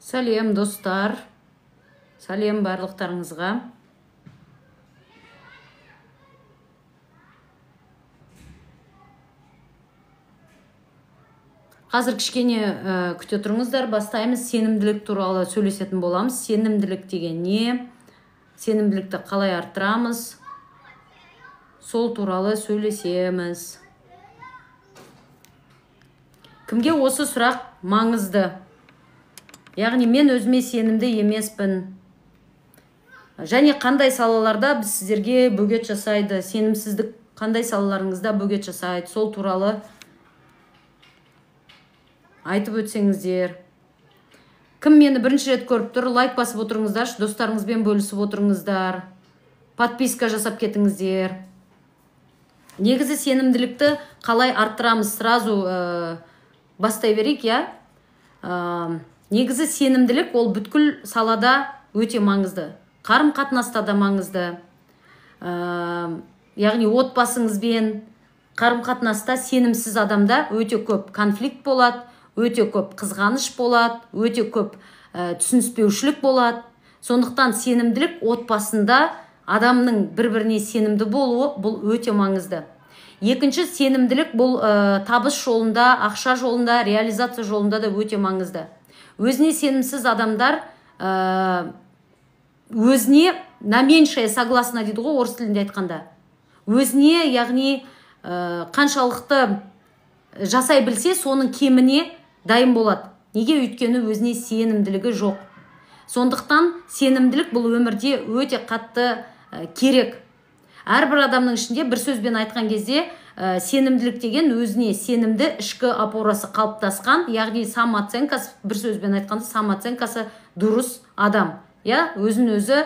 Сәлем достар, сәлем барлықтарыңызға. Қазір кішкене күте тұрыңыздар, бастаймыз. Сенімділік туралы сөйлесетін боламыз. Сенімділік деген не? Сенімділікті қалай арттырамыз? Сол туралы сөйлесеміз. Кімге осы сұрақ маңызды? Яғни мен өзіме сенімді емеспін. Және қандай салаларда біз сіздерге бөгет жасайды? Сенімсіздік қандай салаларыңызда бөгет жасайды? Сол туралы айтып өтсеңіздер. Кім мені бірінші рет көріп тұр? Лайк басып отырыңыздар, достарыңызбен бөлісіп отырыңыздар. Подписка жасап кетіңіздер. Негізі сенімділікті қалай арттырамыз? Сразу бастай берейік, я? Негізі сенімділік ол бүткіл салада өте маңызды. Қарым-қатынаста да маңызды. Яғни отбасыңызбен қарым-қатынаста сенімсіз адамда өте көп конфликт болады, өте көп қызғаныш болады, өте көп түсініспеушілік болады. Сондықтан сенімділік отбасында адамның бір-біріне сенімді болуы бұл өте маңызды. Екінші, сенімділік бұл табыс жолында, ақша жолында, реализация жолында да өте маңызды. Өзіне сенімсіз адамдар өзіне на меньшее согласно дейді ғой орыс тілінде айтқанда. Өзіне, яғни қаншалықты жасай білсе, соның кеміне дайын болады. Неге? Өйткені өзіне сенімділігі жоқ. Сондықтан сенімділік бұл өмірде өте қатты керек. Әрбір адамның ішінде бір сөзбен айтқан кезде сенімділік деген өзіне сенімді ішкі опорасы қалыптасқан, яғни самооценкасы, бір сөзбен айтқанда самооценкасы дұрыс адам. Өзін өзі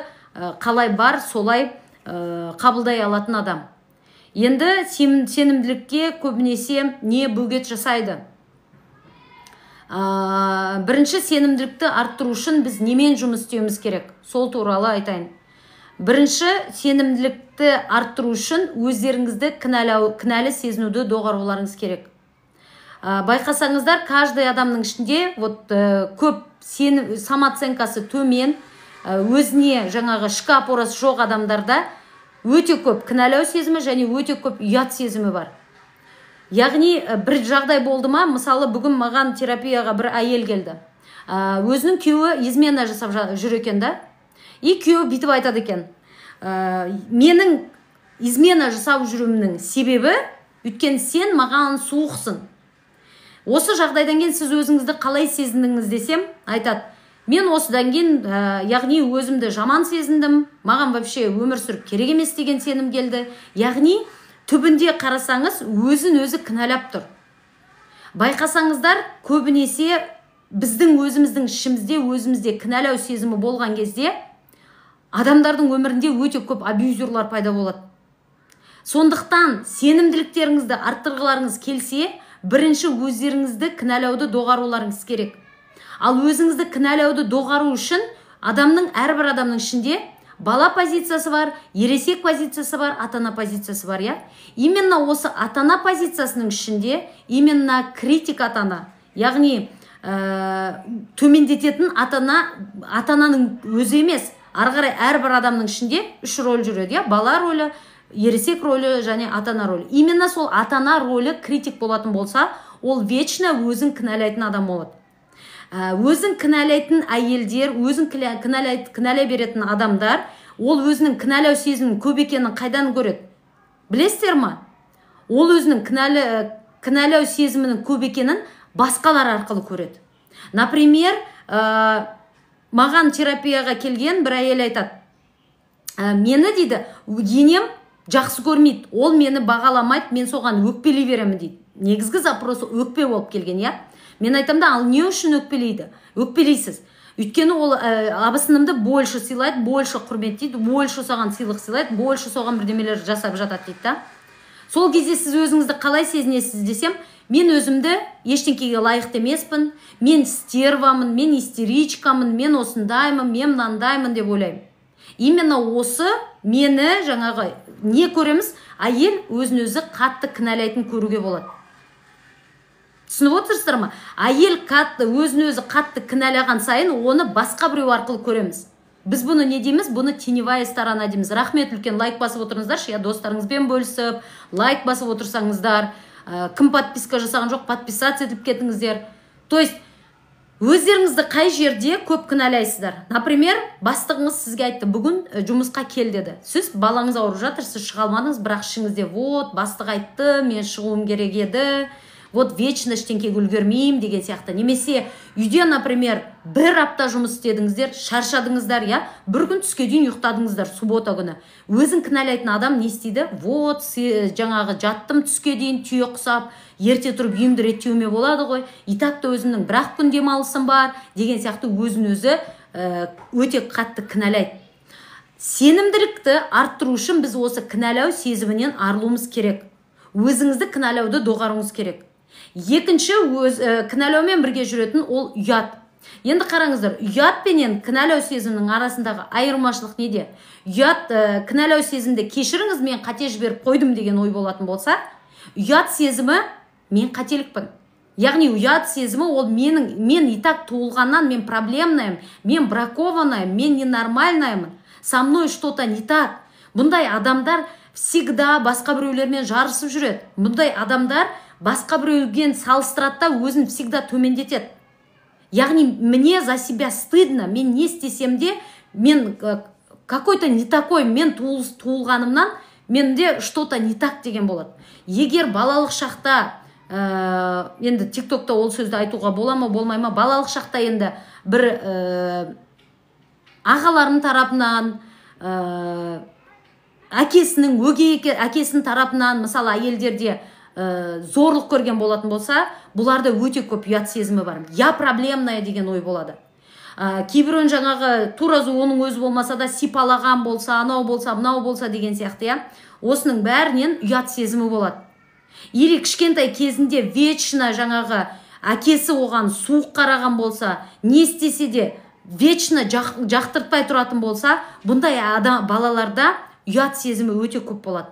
қалай бар, солай қабылдай алатын адам. Енді сенімділікке көбінесе не бөгет жасайды? Бірінші, сенімділікті арттыру үшін біз немен жұмыс істеуіміз керек? Сол туралы айтайын. Бірінші, сенімділікті арттыру үшін өздеріңізді кінәлі сезінуді доғаруларыңыз керек. Байқасаңыздар, каждый адамның ішінде көп самооценкасы төмен, өзіне жаңағы ішкі опорасы жоқ адамдарда өте көп кінәлау сезімі және өте көп ұят сезімі бар. Яғни бір жағдай болды ма? Мысалы, бүгін маған терапияға бір әйел келді. Өзінің күйеуі измена жасап жүр екен да. И күйеуі бүйтіп айтады екен. Менің измена жасап жүруімнің себебі, өйткені сен маған суықсың. Осы жағдайдан кейін сіз өзіңізді қалай сезіндіңіз десем, айтады. Мен осыдан кейін, яғни өзімді жаман сезіндім, маған вообще өмір сүріп керек емес деген сенім келді. Яғни түбінде қарасаңыз, өзін өзі кінәлап тұр. Байқасаңыздар, көбінесе біздің өзіміздің ішімізде, өзімізде кінәлау сезімі болған кезде, адамдардың өмірінде өте көп абьюзерлар пайда болады. Сондықтан сенімділіктеріңізді арттырғыларыңыз келсе, бірінші өздеріңізді кінәлауды доғаруларыңыз керек. Ал өзіңізді кінәлауды доғару үшін адамның, әрбір адамның ішінде бала позициясы бар, ересек позициясы бар, ата-ана позициясы бар, я? Именно осы ата-ана позициясының ішінде, именно критик ата-ана, яғни төмендететін ата-ананың өзі емес, арғарай әрбір адамның ішінде үш рөл жүреді, я? Бала рөлі, ересек рөлі және ата-ана рөлі. Именно сол ата-ана рөлі критик болатын болса, ол вечно өзін кінәлайтын адам болады. Өзін кінәлайтын әйелдер, өзін кінәлай беретін адамдар, ол өзінің кінәлау сезімінің көп екенін қайдан көреді? Білесіздер ма? Ол өзінің кінәлау сезімінің көп екенін басқалар арқылы көреді. Например, маған терапияға келген бір әйел айтады. Мені дейді, енем жақсы көрмейді, ол мені бағаламайды, мен соған өкпелей беремін дейді. Негізгі запросы өкпе болып келген, я? Мен айтам да, ал не үшін өкпелейді? Өкпелейсіз. Өйткені ол абысынымды больше сыйлайды, больше құрметтейді, больше соған сыйлық сыйлайды, больше соған бірдемелер жасап жатады дейді. Сол кезде сіз өзіңізді қалай сезінесіз десем, мен өзімді ештеңкеге лайықты емеспін, мен стервамын, мен истеричкамын, мен осындаймын, мен мынандаймын деп ойлаймын. Именно осы мені жаңағы не көреміз? Әйел өзін өзі қатты кінәлайтын көруге болады. Түсініп отырсыздар ма? Әйел өзін өзі қатты кінәлаған сайын оны басқа біреу арқылы көреміз. Біз бұны не дейміз? Бұны теневая сторона дейміз. Рахмет, үлкен лайк басып отырыңыздаршы, достарыңызбен бөлісіп, лайк басып отырсаңыздар, кім подписка жасаған жоқ, подписаться етіп кетіңіздер. То есть өздеріңізді қай жерде көп кінәлайсыздар? Например, бастығыңыз сізге айтты, бүгін жұмысқа кел деді. Сіз балаңыз ауырып жатыр, сіз шыға алмадыңыз, бірақ ішіңізде, вот, бастық айтты, мен шығуым керек еді, вот вечно ештеңеге үлгермеймін деген сияқты. Немесе үйде, например, бір апта жұмыс істедіңіздер, шаршадыңыздар, бір күн түске дейін ұйықтадыңыздар, суббота күні. Өзін кінәлайтын адам не істейді? Вот, жаңағы жаттым түске дейін, түйе құсап, ерте тұрып үйімді реттеуіме болады ғой, и так та өзімнің бір-ақ күн демалысым бар деген сияқты өзін өзі өте қатты кінәлайды. Сенімділікті арттыру үшін біз осы кінәлау сезімінен арылуымыз керек. Өзіңізді кінәлауды доғаруыңыз керек. Екінші, кінәлаумен бірге жүретін ол ұят. Енді қараңыздар, ұят пенен кінәлау сезімнің арасындағы айырмашылық неде? Ұят, кінәлау сезімді кешіріңіз, мен қате жіберіп қойдым деген ой болатын болса, ұят сезімі мен қателікпін. Яғни ұят сезімі ол мен и так туылғаннан мен проблемнайым, мен бракованайым, мен ненормальнайым, со мной что-то не так. Бұндай адамдар всегда басқа біреулермен жарысып жүреді. Бұндай адамдар басқа біреуген салыстырады, өзін всегда төмендетеді. Яғни мне за себя стыдно, мен не істесем де, мен какой-то не такой, мен туылғанымнан менде что-то не так деген болады. Егер балалық шақта, енді тиктокта ол сөзді айтуға бола ма, болмай ма, балалық шақта енді бір ағаларының тарапынан, әкесінің, өгей әкесінің тарапынан, мысалы әйелдерде зорлық көрген болатын болса, бұларда өте көп ұят сезімі бар. Я проблемная деген ой болады. Кейбіреуін жаңағы туразу оның өзі болмаса да сипалаған болса, анау болса, мынау болса деген сияқты, осының бәрінен ұят сезімі болады. Или кішкентай кезінде вечно жаңағы әкесі оған суық қараған болса, не істесе де вечно жақтыртпай тұратын болса, бұндай балаларда ұят сезімі өте көп болады.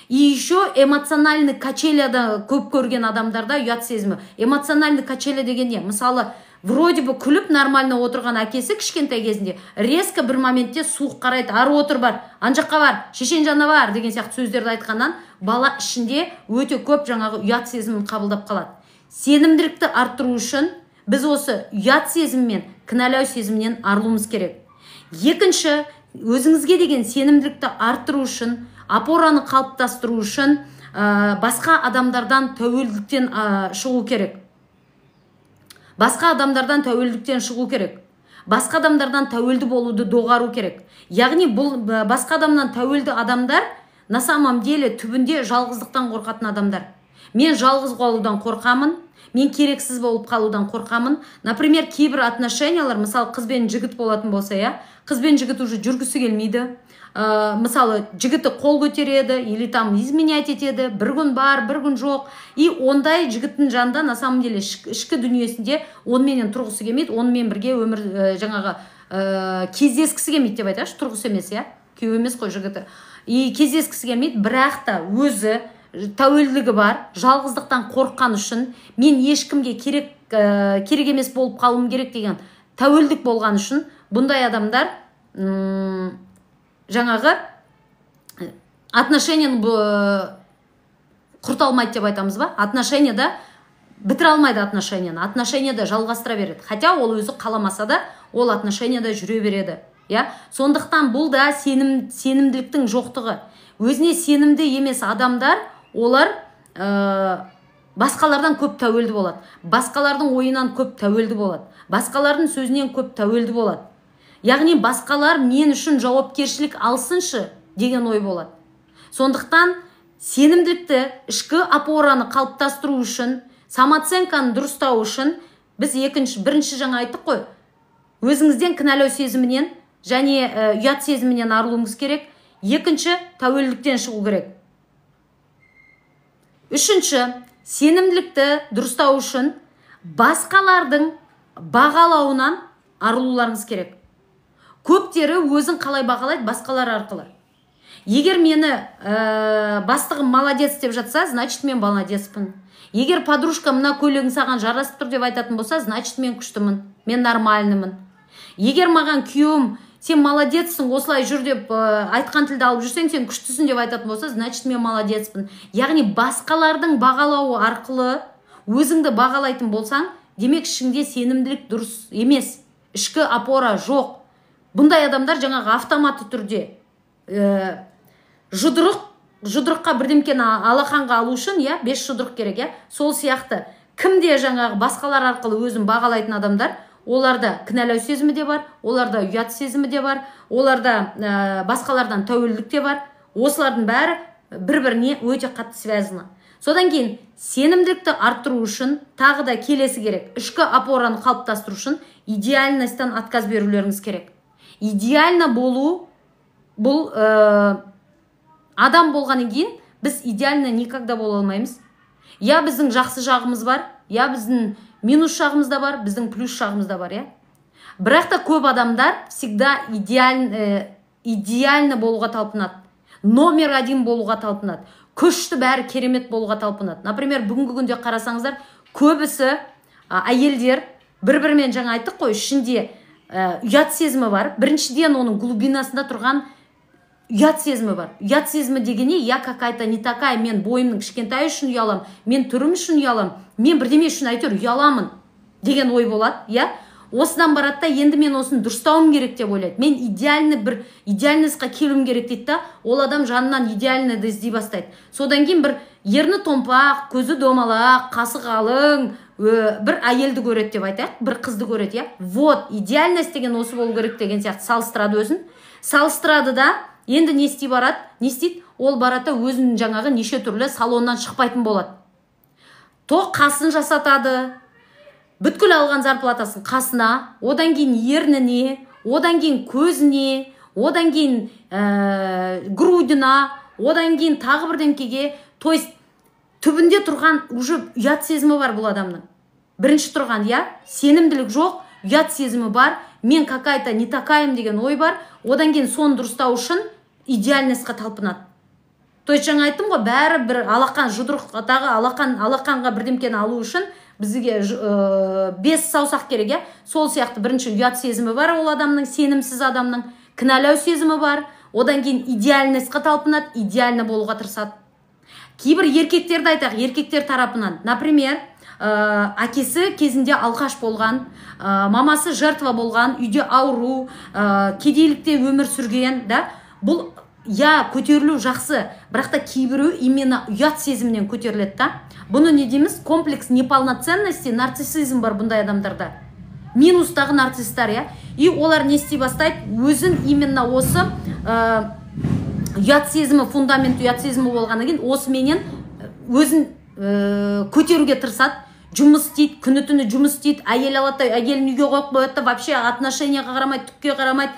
И еще эмоциональный качеляда көп көрген адамдарда ұят сезімі. Эмоциональный качеля деген не? Мысалы, вроде бы күліп нормально отырған әкесі кішкентай кезінде резко бір моментте суық қарайды, ары отыр бар, анжаққа бар, шешен жана бар деген сияқты сөздерді айтқаннан бала ішінде өте көп жаңағы ұят сезімін қабылдап қалады. Сенімділікті арттыру үшін біз осы ұят сезіммен, кінәлау сезімнен арылуымыз керек. Екінші, өзіңізге деген сенімділікті арттыру үшін, опораны қалыптастыру үшін басқа адамдардан тәуелділіктен шығу керек. Басқа адамдардан тәуелділіктен шығу керек. Басқа адамдардан тәуелді болуды доғару керек. Яғни бұл басқа адамнан тәуелді адамдар на самом деле түбінде жалғыздықтан қорқатын адамдар. Мен жалғыз қалудан қорқамын, мен керексіз болып қалудан қорқамын. Например, кейбір отношениялар, мысалы қыз бен жігіт болатын болса, қыз бен жігіт уже жүргісі келмейді. Мысалы, жігіті қол көтереді, или там изменять етеді, бір күн бар, бір күн жоқ. И ондай жігіттің жанында, на самом деле, ішкі дүниесінде онымен тұрғысы келмейді, онымен бірге өмір жаңағы кездескісі келмейді деп айтайықшы, тұрғысы емес, күйеу емес қой жігіті. И кездескісі келмейді, бірақ та өзі тәуелділігі бар, жалғыздықтан қорыққан үшін, мен ешкімге керек емес болып қалуым керек деген тәуелдік болған үшін, бұндай адамдар жаңағы отношенияны құрта алмайды деп айтамыз ба? Отношенияда бітіре алмайды отношенияны. Отношенияда жалғастыра береді. Хотя ол өзі қаламаса да, ол отношенияда жүре береді. Сондықтан бұл да сенімділіктің жоқтығы. Өзіне сенімді емес адамдар, олар басқалардан көп тәуелді болады. Басқалардың ойынан көп тәуелді болады. Басқалардың сөзінен көп тәуелді болады. Яғни басқалар мен үшін жауапкершілік алсыншы деген ой болады. Сондықтан сенімділікті, ішкі опораны қалыптастыру үшін, самооценканы дұрыстау үшін біз бірінші жаңа айттық қой. Өзіңізден кінәлау сезімінен және ұят сезімінен арылуыңыз керек. Екінші, тәуелділіктен шығу керек. Үшінші, сенімділікті дұрыстау үшін басқалардың бағалауынан арылуларыңыз керек. Көптері өзін қалай бағалайды? Басқалар арқылы. Егер мені бастығым молодец деп жатса, значит мен молодецпін. Егер подружкам мына көйлегің саған жарасып тұр деп айтатын болса, значит мен күштімін, мен нормальнымын. Егер маған күйеуім сен молодецсің, осылай жүр деп айтқан тілді алып жүрсең, сен күштісің деп айтатын болса, значит мен молодецпін. Яғни басқалардың бағалауы арқылы өзіңді бағалайтын болсаң, демек ішіңде сенімділік дұрыс емес, ішкі опора жоқ. Бұндай адамдар жаңағы автоматты түрде жұдырыққа бірдемкені алақанға алу үшін 5 жұдырық керек, сол сияқты кімде жаңағы басқалар арқылы өзін бағалайтын адамдар, оларда кінәлау сезімі де бар, оларда ұят сезімі де бар, оларда басқалардан тәуелділік те бар. Осылардың бәрі бір-біріне өте қатты связаны. Содан кейін сенімділікті арттыру үшін тағы да келесі керек. Ішкі опораны қалыптастыру үшін идеальностьтан отказ берулеріңіз керек. Идеально болу бұл адам болғаннан кейін біз идеально никогда бола алмаймыз. Я біздің жақсы жағымыз бар, я біздің минус жағымыз да бар, біздің плюс жағымыз да бар, Бірақ та көп адамдар всегда идеально болуға талпынады. Номер 1 болуға талпынады. Күшті бәрі керемет болуға талпынады. Например, бүгінгі күнде қарасаңыздар, көбісі әйелдер бір-бірімен жаңа айттық қой, ішінде ұят сезімі бар. Біріншіден оның глубинасында тұрған ұят сезімі бар. Ұят сезімі дегене, я какая-то не такая, мен бойымның кішкентай үшін ұялам, мен түрім үшін ұялам, мен бірдеме үшін әйтеуір ұяламын деген ой болады, Осыдан барады да, енді мен осыны дұрыстауым керек деп ойлайды. Мен идеальностьқа келуім керек дейді да, ол адам жанынан идеальныйды іздей бастайды. Содан кейін бір ерні томпақ, көзі домалақ, қасы қалың, бір әйелді көреді деп айтайық, бір қызды көреді, Вот, идеальность деген осы болу керек деген сияқты салыстырады өзін. Салыстырады да, енді не істей барады? Не істейді? Ол барады өзінің жаңағы неше түрлі салоннан шықпайтын болады. Тоқ қасын жасатады, бүткіл алған зарплатасын қасына, одан кейін ерніне, одан кейін көзіне, одан кейін грудина, одан кейін тағы бірдеңкеге, то есть түбінде тұрған уже ұят сезімі бар бұл адамның. Бірінші тұрған, сенімділік жоқ, ұят сезімі бар, мен какая-то не такайым деген ой бар, одан кейін соны дұрыстау үшін идеальностьқа талпынады. То есть жаңа айттым ғой, бәрі бір алақан, жұдырықтағы алақанға бірдемкені алу үшін бізге 5 саусақ керек, Сол сияқты бірінші ұят сезімі бар ол адамның, сенімсіз адамның, кінәлау сезімі бар, одан кейін идеальностьқа талпынады, идеально болуға тырысады. Кейбір еркектерді айтақ, еркектер тарапынан. Например, әкесі кезінде алқаш болған, мамасы жертва болған, үйде ауру, кедейлікте өмір сүрген, Бұл көтерілу жақсы, бірақ та кейбірі именно ұят сезімнен көтеріледі да. Бұны не дейміз? Комплекс неполноценности, нарциссизм бар бұндай адамдарда. Минустағы нарциссистар, И олар не істей бастайды? Өзін именно осы ұят сезімі, фундамент ұят сезімі болғаннан кейін, осыменен өзін көтеруге тырысады. Жұмыс істейді, күні-түні жұмыс істейді, әйел алады, әйелін үйге қойып қояды, вообще отношенияға қарамайды, түкке қарамайды.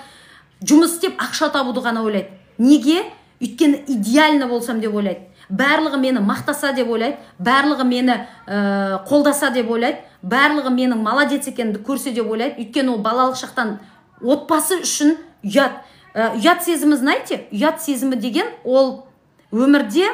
Жұмыс істеп, ақша табуды ғана ойлайды. Неге? Өйткені идеально болсам деп ойлайды. Барлығы мені мақтаса деп ойлайды, барлығы мені қолдаса деп ойлайды, барлығы менің молодец екенімді көрсе деп ойлайды. Өйткені ол балалық шақтан отбасы үшін ұят. Ұят сезімі, знаете, ұят сезімі деген ол өмірде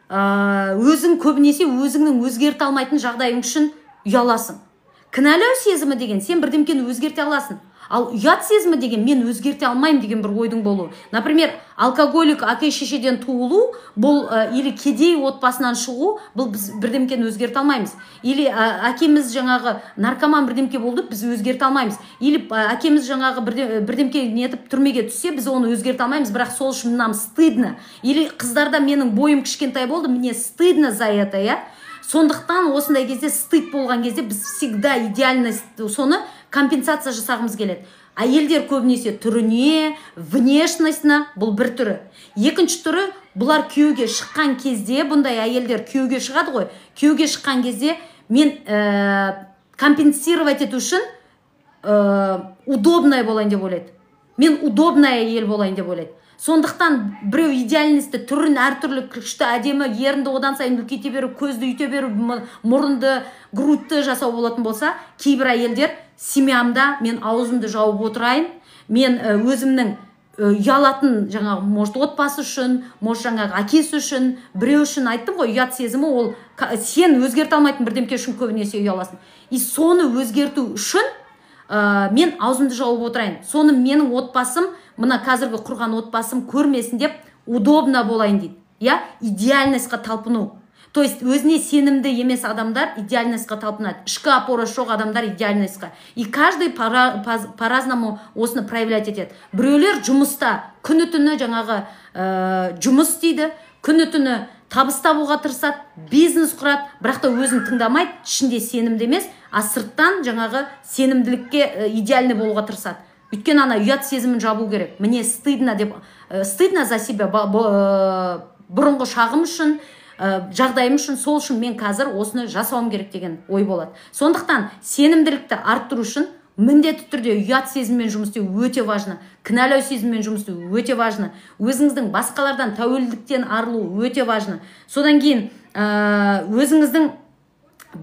өзің көбінесе өзіңнің өзгерте алмайтын жағдайың үшін ұяласың. Кінәлау сезімі деген сен бірдемкені өзгерте аласың. Ал ұят сезімі деген мен өзгерте алмайым деген бір ойдың болу. Например, алкоголик әке-шешеден туылу, бұл или кедей отбасынан шығу, бұл біз бірдемкені өзгерте алмаймыз. Или әкеміз жаңағы наркоман бірдемке болды, біз өзгерте алмаймыз. Или әкеміз жаңағы бірдемке нетіп түрмеге түссе, біз оны өзгерте алмаймыз, бірақ сол үшін нам стыдно. Или қыздарда менің бойым кішкентай болды, мне стыдно за это, Сондықтан осындай кезде стыд болған кезде біз всегда идеальность соны компенсация жасағымыз келеді. Әйелдер көбінесе түріне, внешностьна, бұл бір түрі. Екінші түрі, бұлар күйеуге шыққан кезде, бұндай әйелдер күйеуге шығады ғой, күйеуге шыққан кезде мен компенсировать ету үшін удобная болайын деп ойлайды. Мен удобная әйел болайын деп ойлайды. Сондықтан біреу идеальностьті түрін әртүрлі күшті әдемі ерінді одан сайын үлкейте беру, көзді үйте беру, мұрынды, грудты жасау болатын болса, кейбір әйелдер семьямда мен аузымды жауып отырайын, мен өзімнің ұялатын жаңағы может отбасы үшін, может жаңағы әкесі үшін, біреу үшін айттым ғой, ұят сезімі ол сен өзгерте алмайтын бірдемке үшін көбінесе ұяласың. И соны өзгерту үшін мен аузымды жауып отырайын. Соны менің отбасым, мына қазіргі құрған отбасым көрмесін деп удобно болайын дейді. Я идеальностьқа талпыну. То есть өзіне сенімді емес адамдар идеальностьқа талпынады. Ішкі опорасы жоқ адамдар идеальностьқа. И каждый по-разному осыны проявлять етеді. Біреулер жұмыста күні түні жаңағы жұмыс істейді, күні түні табыс табуға тырысады, бизнес құрады, бірақ та өзін тыңдамайды, ішінде сенімді емес, а сырттан жаңағы сенімділікке идеальный болуға тырысады. Өйткені ана ұят сезімін жабу керек. Мне стыдно за себя, бұрынғы шағым үшін, жағдайым үшін, сол үшін мен қазір осыны жасауым керек деген ой болады. Сондықтан сенімділікті арттыру үшін міндетті түрде ұят сезіммен жұмыс істеу өте важны, кінәлау сезіммен жұмыс істеу өте важны, өзіңіздің басқалардан тәуелділіктен арылу өте важны. Содан кейін өзіңіздің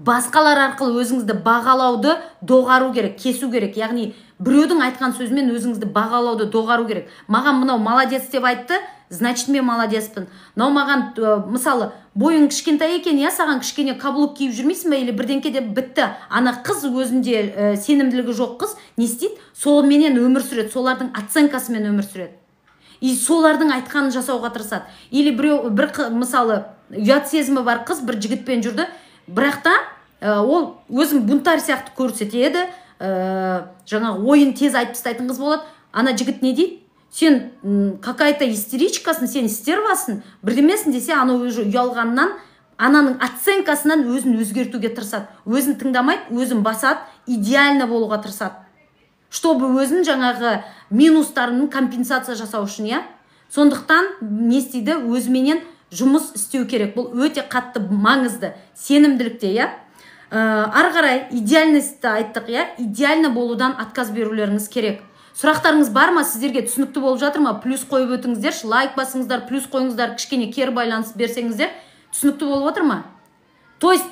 басқалар арқылы өзіңізді бағалауды доғару керек, кесу керек. Яғни біреудің айтқан сөзімен өзіңізді бағалауды доғару керек. Маған мынау молодец деп айтты, значит мен молодецпін. Мынау маған мысалы бойың кішкентай екен, я саған кішкене каблук киіп жүрмейсің бе, или бірдеңке деп бітті. Ана қыз өзінде сенімділігі жоқ қыз не істейді? Солменен өмір сүреді, солардың оценкасымен өмір сүреді. И солардың айтқанын жасауға тырысады. Или бір мысалы ұят сезімі бар қыз бір жігітпен жүрді, бірақ та ол өзін бунтарь сияқты көрсетеді, жаңағы ойын тез айтып тастайтын қыз болады. Ана жігіт не дейді? Сен какая-то истеричкасың, сен истервасың, бірдемесің десе, ана өзі ұялғаннан, ананың оценкасынан өзін өзгертуге тырысады. Өзін тыңдамайды, өзін басады, идеально болуға тырысады. Чтобы өзін жаңағы минустарының компенсация жасау үшін, я? Сондықтан не істейді? Өзіменен жұмыс істеу керек. Бұл өте қатты маңызды. Сенімділікте, я? Ары қарай идеальностьті айттық, я? Идеально болудан отказ берулеріңіз керек. Сұрақтарыңыз бар ма? Сіздерге түсінікті болып жатыр ма? Плюс қойып өтіңіздер, лайк басыңыздар, плюс қойыңыздар, кішкене кері байланыс берсеңіздер, түсінікті болып отыр ма? То есть,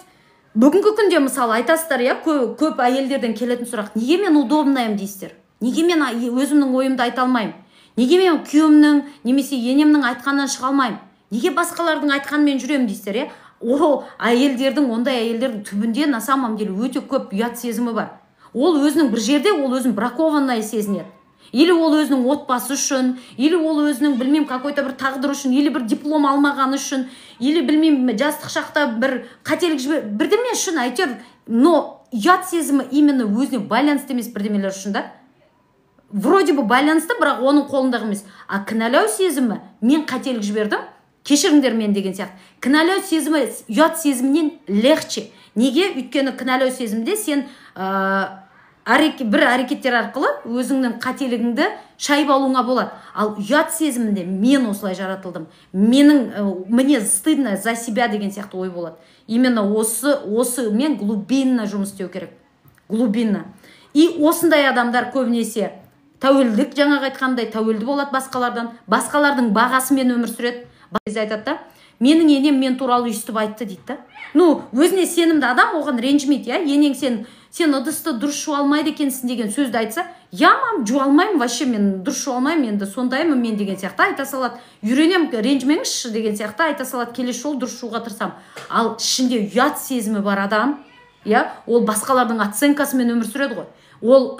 бүгінгі күнде мысалы айтасыздар, я, көп әйелдерден келетін сұрақ, неге мен удобныйым дейсіздер? Неге мен өзімнің ойымды айта алмаймын? Неге мен күйеуімнің, немесе енемнің айтқанынан шыға алмаймын? Неге басқалардың айтқанымен жүремін дейсіздер, я? Ол әйелдердің, ондай әйелдердің түбінде на самом деле өте көп ұят сезімі бар. Ол өзінің бір жерде, ол өзін бракованный сезінеді. Или ол өзінің отбасы үшін, или ол өзінің, білмеймін, какой-то бір тағдыр үшін, или бір диплом алмаған үшін, или білмеймін, жастық шақта бір қателік бірдеме үшін әйтеуір, но ұят сезімі именно өзіне байланысты емес бірдемелер үшін да. Вроде бы байланысты, бірақ оның қолындағы емес. А кінәлау сезімі, мен қателік жібердім, кешіріңдер мен деген сияқты. Кінәлау сезімі ұят сезімнен легче. Неге? Өйткені кінәлау сезімде сен бір әрекеттер арқылы өзіңнің қателігіңді шайып алуыңа болады. Ал ұят сезімінде мен осылай жаратылдым. Мне стыдно за себя деген сияқты ой болады. Именно осы мен глубинно жұмыс істеу керек. Глубинно. И осындай адамдар көбінесе тәуелдік, жаңағы айтқандай тәуелді болады басқалардан. Басқалардың бағасымен өмір сүреді. Айтады да, менің енем мен туралы үстіп айтты дейді да. Өзіне сенімді адам оған ренжімейді, я? Енең сен ыдысты дұрыс жуалмайды екенсің деген сөзді айтса, я мам, жуалмаймын, вообще мен дұрыс жуалмаймын, енді сондаймын мен деген сияқты айта салады. Үйренем, ренжімеңізші деген сияқты айта салады, келесі жолы дұрыс жууға тырысамын. Ал ішінде ұят сезімі бар адам, я, ол басқалардың оценкасымен өмір сүреді ғой. Ол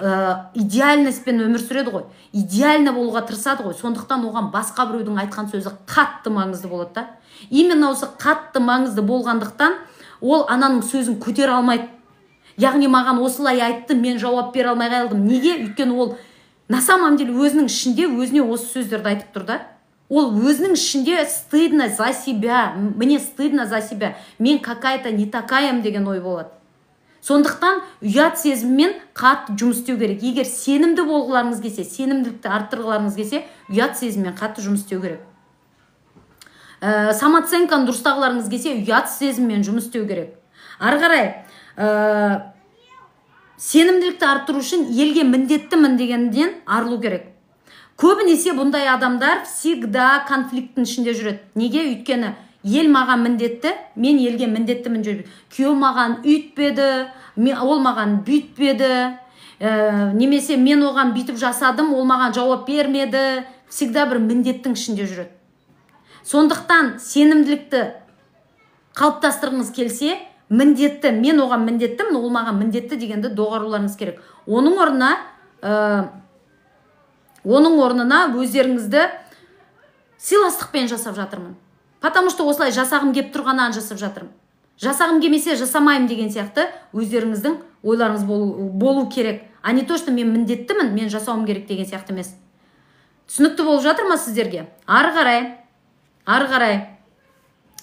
идеальностьпен өмір сүреді ғой. Идеально болуға тырысады ғой. Сондықтан оған басқа біреудің айтқан сөзі қатты маңызды болады да. Именно осы қатты маңызды болғандықтан ол ананың сөзін көтере алмайды. Яғни маған осылай айтты, мен жауап бере алмай қалдым. Неге? Өйткені ол на самом деле өзінің ішінде өзіне осы сөздерді айтып тұр да. Ол өзінің ішінде стыдно за себя, мне стыдно за себя, мен какая-то не такаям деген ой болады. Сондықтан ұят сезіммен қатты жұмыс істеу керек. Егер сенімді болғыларыңыз келсе, сенімділікті арттырғыларыңыз келсе, ұят сезіммен қатты жұмыс істеу керек. Самооценканы дұрыстағыларыңыз келсе, ұят сезіммен жұмыс істеу керек. Ары қарай, сенімділікті арттыру үшін елге міндеттімін дегеннен арылу керек. Көбінесе бұндай адамдар всегда конфликттің ішінде жүреді. Неге? Өйткені ел маған міндетті, мен елге міндеттімін жүреді. Күйеу маған үйтпеді, ол маған бүйтпеді, немесе мен оған бүйтіп жасадым, ол маған жауап бермеді. всегда бір міндеттің ішінде жүреді. Сондықтан сенімділікті қалыптастырғыңыз келсе, міндетті, мен оған міндеттімін, ол маған міндетті дегенді доғаруларыңыз керек. Оның орнына өздеріңізді сыйластықпен жасап жатырмын. Потому что осылай жасағым кеп тұрғаннан жасап жатырмын. Жасағым келмесе жасамаймын деген сияқты өздеріңіздің ойларыңыз болу керек. А не то, что мен міндеттімін, мен жасауым керек деген сияқты емес. Түсінікті болып жатыр ма сіздерге? Ары қарай.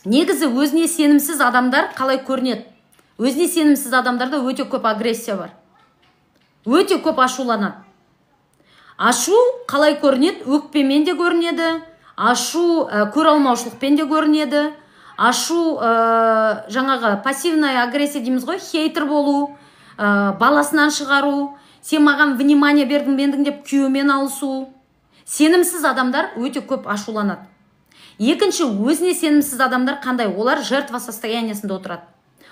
Негізі өзіне сенімсіз адамдар қалай көрінеді? Өзіне сенімсіз адамдарда өте көп агрессия бар. Өте көп ашуланады. Ашу қалай көрінеді? Өкпемен де көрінеді. Ашу көре алмаушылықпен де көрінеді. Ашу жаңағы пассивная агрессия дейміз ғой, хейтер болу, баласынан шығару, сен маған внимание бердің деп күйеумен алысу. Сенімсіз адамдар өте көп ашуланады. Екінші, өзіне сенімсіз адамдар қандай? Олар жертва состояниесінде отырады.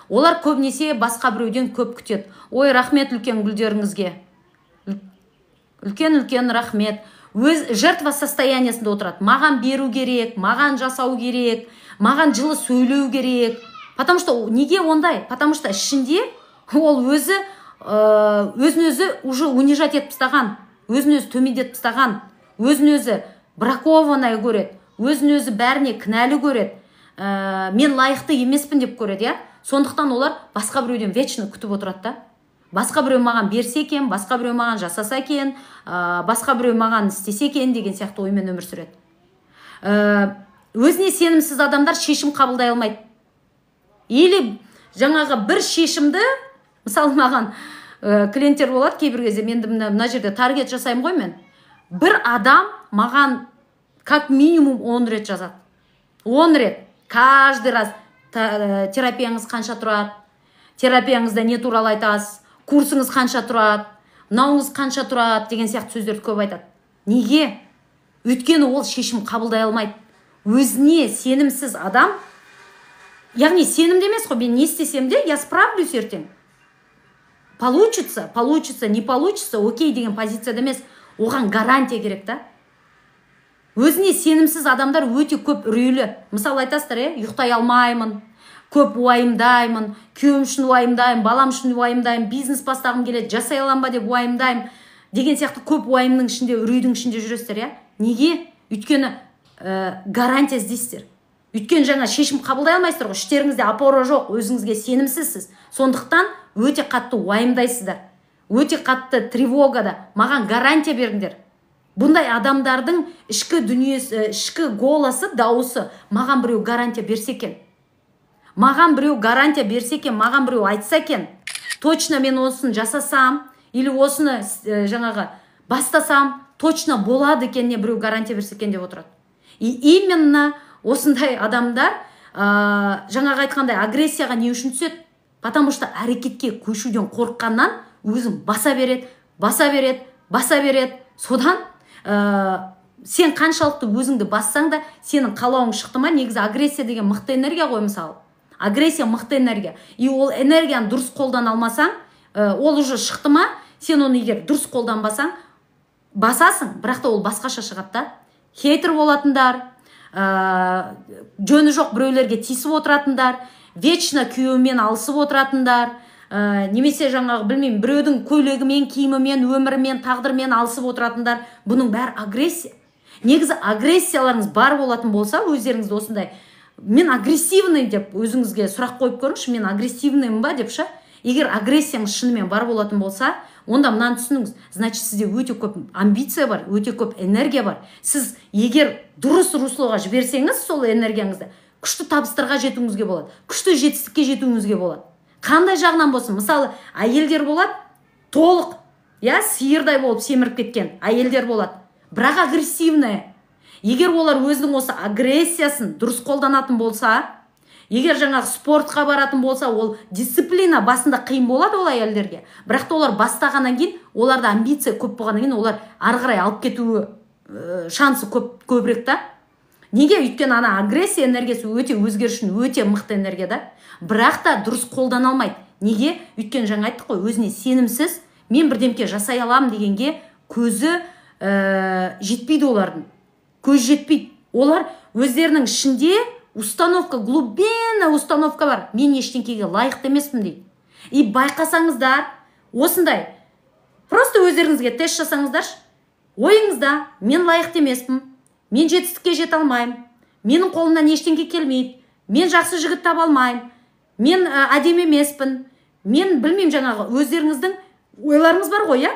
Олар көбінесе басқа біреуден көп күтеді. Ой, рахмет үлкен гүлдеріңізге. Үлкен рахмет. Өз жертва состояниесінде отырады. Маған беру керек, маған жасау керек, маған жылы сөйлеу керек. Потому что неге ондай? Потому что ішінде ол өзін-өзі уже унижать етіп тастаған, өзін-өзі төмендетіп тастаған, өзін-өзі бракованный көреді, өзін-өзі бәріне кінәлі көреді, мен лайықты емеспін деп көреді, сондықтан олар басқа біреуден вечно күтіп отырады да. Басқа біреу маған берсе екен, басқа біреу маған жасаса екен, басқа біреу маған істесе екен деген сияқты оймен өмір сүреді. Өзіне сенімсіз адамдар шешім қабылдай алмайды. Или жаңағы бір шешімді, мысалы маған клиенттер болады кейбір кезде, мен мына жерде таргет жасаймын ғой мен. Бір адам маған как минимум 10 рет жазады. 10 рет. Каждый раз терапияңыз қанша тұрады, терапияңызда не туралы айтасыз, курсыңыз қанша тұрады, мынауыңыз қанша тұрады деген сияқты сөздерді көп айтады. Неге? Өйткені ол шешім қабылдай алмайды. Өзіне сенімсіз адам, яғни сенімді емес қой, мен не істесем де, я справлюсь ертең. Получится, не получится, окей деген позицияда емес, оған гарантия керек та. Өзіне сенімсіз адамдар өте көп үрейлі. Мысалы айтасыздар, ұйықтай алмаймын, көп уайымдаймын, күйеуім үшін уайымдаймын, балам үшін уайымдаймын, бизнес бастағым келеді, жасай аламын ба деп уайымдаймын деген сияқты көп уайымның ішінде, үрейдің ішінде жүресіздер, Неге? Өйткені гарантия іздейсіздер. Өйткені жаңа шешім қабылдай алмайсыздар ғой, іштеріңізде опора жоқ, өзіңізге сенімсізсіз. Сондықтан өте қатты уайымдайсыздар. Өте қатты тревогада. Маған гарантия беріңдер. Бұндай адамдардың ішкі дүниесі, ішкі голасы, дауысы, маған біреу гарантия берсе екен. Маған біреу гарантия берсе екен, маған біреу айтса екен, точно мен осыны жасасам, или осыны жаңағы бастасам, точно болады екеніне біреу гарантия берсе екен деп отырады. И именно осындай адамдар жаңағы айтқандай агрессияға не үшін түседі? Потому что әрекетке көшуден қорыққаннан өзін баса береді. Содан сен қаншалықты өзіңді бассаң да, сенің қалауың шықты ма? Негізі агрессия деген мықты энергия ғой, мысалы. Агрессия мықты энергия. И ол энергияны дұрыс қолдана алмасаң, ол уже шықты ма? Сен оны егер дұрыс қолданбасаң, басасың, бірақ та ол басқаша шығады да. Хейтер болатындар, жөні жоқ біреулерге тиісіп отыратындар, вечно күйеуімен алысып отыратындар, немесе жаңағы білмеймін, біреудің көйлегімен, киімімен, өмірімен, тағдырмен алысып отыратындар, бұның бәрі агрессия. Негізі агрессияларыңыз бар болатын болса, өздеріңізді осындай, мен агрессивный деп өзіңізге сұрақ қойып көріңізші, мен агрессивныймын ба депші. Егер агрессияңыз шынымен бар болатын болса, онда мынаны түсініңіз, значит сізде өте көп амбиция бар, өте көп энергия бар. Сіз егер дұрыс руслоға жіберсеңіз сол энергияңызды, күшті табыстарға жетуіңізге болады, күшті жетістікке жетуіңізге болады. Қандай жағынан болсын, мысалы, әйелдер болады, толық, сиырдай болып семіріп кеткен әйелдер болады, бірақ агрессивная. Егер олар өзінің осы агрессиясын дұрыс қолданатын болса, егер жаңағы спортқа баратын болса, ол дисциплина басында қиын болады ол әйелдерге. Бірақ та олар бастағаннан кейін, оларда амбиция көп болғаннан кейін, олар ары қарай алып кетуі шансы көбірек та. Неге? Өйткені ана агрессия энергиясы өте өзгершін, өте мықты энергия да. Бірақ та дұрыс қолдана алмайды. Неге? Өйткені жаңа айттық қой, өзіне сенімсіз, мен бірдемке жасай алам дегенге көзі жетпейді олардың. көз жетпейді. Олар өздерінің ішінде глубинная установка бар. Мен ештеңкеге лайықты емеспін дейді. И байқасаңыздар, осындай, просто өздеріңізге тест жасаңыздаршы. Ойыңызда, мен лайықты емеспін, мен жетістікке жете алмаймын, менің қолымнан ештеңке келмейді, мен жақсы жігіт таба алмаймын, мен әдемі емеспін, мен білмеймін, жаңағы өздеріңіздің ойларыңыз бар ғой,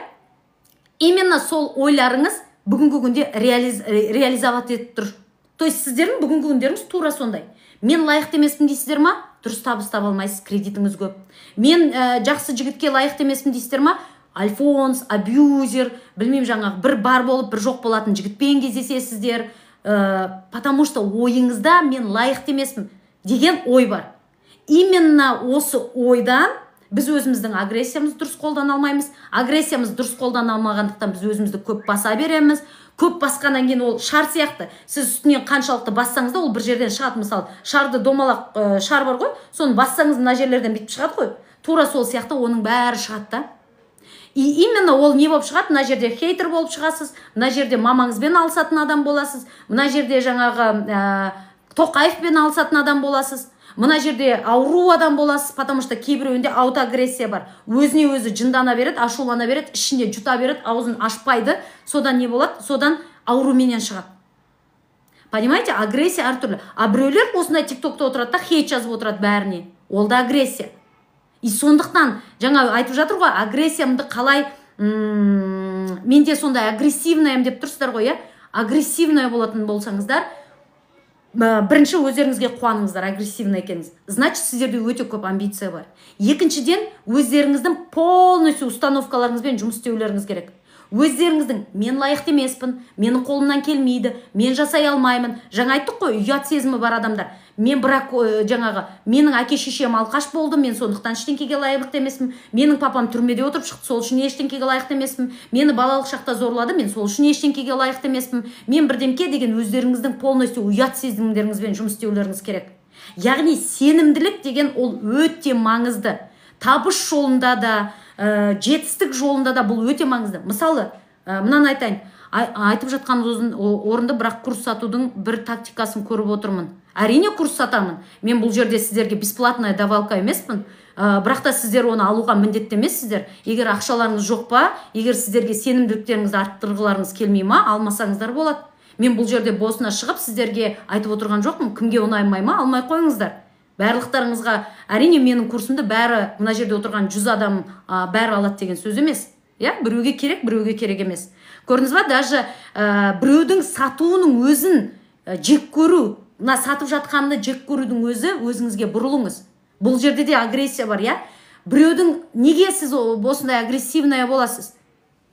именно сол ойларыңыз бүгінгі күнде реализовать етіп тұр. То есть сіздердің бүгінгі күндеріңіз тура сондай. Мен лайықты емеспін дейсіздер ма? Дұрыс табыс таба алмайсыз, кредитіңіз көп. Мен жақсы жігітке лайықты емеспін дейсіздер ма? Альфонс, абьюзер, білмеймін, жаңағы бір бар болып, бір жоқ болатын жігітпен кездесесіздер. Потому что ойыңызда мен лайықты емеспін деген ой бар. Именно осы ойдан біз өзіміздің агрессиямызды дұрыс қолдана алмаймыз. Агрессиямызды дұрыс қолдана алмағандықтан біз өзімізді көп баса береміз. Көп басқаннан кейін ол шар сияқты. Сіз үстінен қаншалықты бассаңыз да, ол бір жерден шығады. Мысалы, шарды домалақ шар бар ғой, соны бассаңыз мына жерлерден бүйтіп шығады ғой. Тура сол сияқты оның бәрі шығады да. И именно ол не болып шығады? Мына жерде хейтер болып шығасыз, мына жерде мамаңызбен алысатын адам боласыз, мына жерде жаңағы Тоқаевпен алысатын адам боласыз, мына жерде ауру адам боласыз, потому что кейбіреуінде аутоагрессия бар. Өзіне өзі жындана береді, ашулана береді, ішінде жұта береді, аузын ашпайды. Содан не болады? Содан ауруменен шығады. Понимаете, агрессия әртүрлі. А біреулер осындай тиктокта отырады да, хейт жазып отырады бәріне. Ол да агрессия. И сондықтан жаңа айтып жатыр ғой, агрессиямды қалай, менде сондай агрессивная деп тұрсыздар ғой, агрессивная болатын болсаңыздар, бірінші өздеріңізге қуаныңыздар, агрессивный екеніңіз. Значит, сіздерде өте көп амбиция бар. Екіншіден, өздеріңіздің полностью установкаларыңызбен жұмыс істеулеріңіз керек. Өздеріңіздің мен лайықты емеспін, менің қолымнан келмейді, мен жасай алмаймын. Жаңа айттық қой, ұят сезімі бар адамдар. Мен бірақ жаңағы менің әке шешем алқаш болды, мен сондықтан ештеңкеге лайықты емеспін. Менің папам түрмеде отырып шықты, сол үшін ештеңкеге лайықты емеспін. Мені балалық шақта зорлады, мен сол үшін ештеңкеге лайықты емеспін. Мен бірдемке деген өздеріңіздің полностью ұят сезімдеріңізбен жұмыс істеулеріңіз керек. Яғни сенімділік деген ол өте маңызды. Табыс жолында да, жетістік жолында да бұл өте маңызды. Мысалы, мынаны айтайын. Айтып жатқан орынды, бірақ курс сатудың бір тактикасын көріп отырмын. Әрине курс сатамын. Мен бұл жерде сіздерге бесплатная давалка емеспін. Бірақ та сіздер оны алуға міндетті емессіздер. Егер ақшаларыңыз жоқ па, егер сіздерге сенімділіктеріңізді арттырғыларыңыз келмей ма, алмасаңыздар болады. Мен бұл жерде босына шығып сіздерге айтып отырған жоқпын. Кімге ұнаймай ма, алмай қойыңыздар. Барлықтарыңызға, әрине менің курсымды бәрі, мына жерде отырған 100 адам бәрі алады деген сөз емес. Біреуге керек, біреуге керек емес. Көрдіңіз ба, даже біреудің сатуының өзін жек көру, сатып жатқанды жек көрудің өзі өзіңізге бұрылыңыз. Бұл жерде де агрессия бар, Біреудің неге сіз осындай агрессивная боласыз?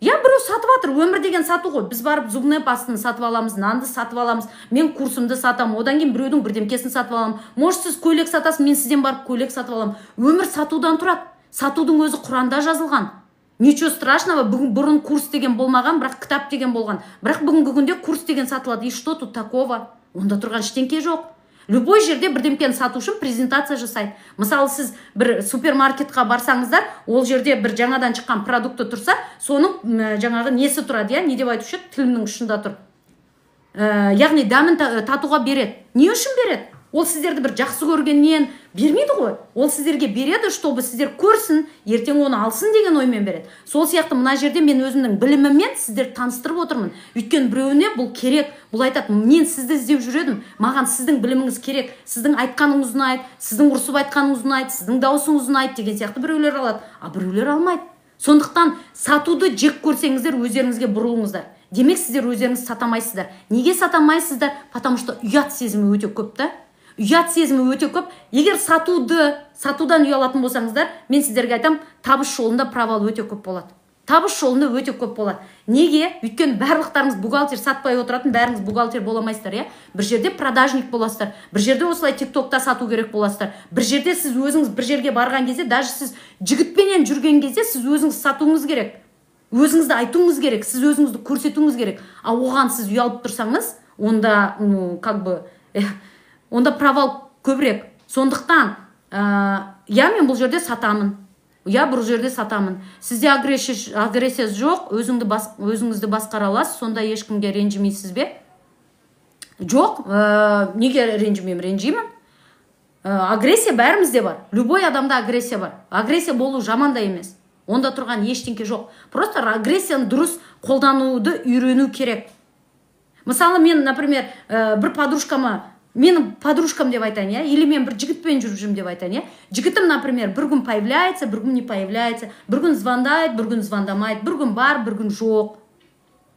Біреу сатып атыр, өмір деген сату ғой. Біз барып зубная пастаны сатып аламыз, нанды сатып аламыз, мен курсымды сатам, одан кейін біреудің бірдемкесін сатып аламын. Может, сіз көйлек сатасыз, мен сізден барып көйлек сатып аламын. Өмір сатудан тұрады. Сатудың өзі Құранда жазылған. Ничего страшного, бұрын курс деген болмаған, бірақ кітап деген болған. Бірақ бүгінгі күнде курс деген сатылады. И что тут такого? Онда тұрған ештеңке жоқ. Любой жерде бірдемкені сату үшін презентация жасайды. Мысалы, сіз бір супермаркетқа барсаңыздар, ол жерде бір жаңадан шыққан продукты тұрса, соның жаңағы несі тұрады, не деп айтушы еді, тілімнің ұшында тұр. Яғни дәмін татуға береді. Не үшін береді? Ол сіздерді бір жақсы көргеннен бермейді ғой. Ол сіздерге береді, чтобы сіздер көрсін, ертең оны алсын деген оймен береді. Сол сияқты мына жерде мен өзімнің біліміммен сіздерді таныстырып отырмын. Өйткені біреуіне бұл керек. Бұл айтады, мен сізді іздеп жүредім. Маған сіздің біліміңіз керек. Сіздің айтқаныңыз ұнайды, сіздің ұрсып айтқаныңыз ұнайды, сіздің даусыңыз ұнайды деген сияқты біреулер алады. А біреулер алмайды. Сондықтан сатуды жек көрсеңіздер, өздеріңізге бұрылыңыздар. Демек, сіздер өздеріңіз сатамайсыздар. Неге сатамайсыздар? Потому что ұят сезімі өте көп та. Ұят сезімі өте көп. Егер сатудан ұялатын болсаңыздар, мен сіздерге айтам, табыс жолында провал өте көп болады. Табыс жолында өте көп болады. Неге? Өйткені барлықтарыңыз бухгалтер сатпай отыратын, бәріңіз бухгалтер боламайсыздар, Бір жерде продажник боласыздар, бір жерде осылай тиктокта сату керек боласыздар. Бір жерде сіз өзіңіз бір жерге барған кезде, даже сіз жігітпенен жүрген кезде, сіз өзіңіз сатуыңыз керек. Өзіңізді айтуыңыз керек, сіз өзіңізді көрсетуіңіз керек. А оған сіз ұялып тұрсаңыз, онда, онда провал көбірек. Сондықтан, мен бұл жерде сатамын. Бұл жерде сатамын. Сізде агрессия жоқ, өзіңізді басқара аласыз, сонда ешкімге ренжімейсіз бе? Жоқ, неге ренжімеймін? Ренжимін. Агрессия бәрімізде бар. Любой адамда агрессия бар. Агрессия болу жаман да емес. Онда тұрған ештеңке жоқ. Просто агрессияны дұрыс қолдануды үйрену керек. Мысалы, мен, например, бір подружкама, менің подружкам деп айтайын, я, или мен бір жігітпен жүріп жүрмін деп айтайын, я. Жігітім, например, бір күн появляется, бір күн не появляется, бір күн звондайды, бір күн звондамайды, бір күн бар, бір күн жоқ.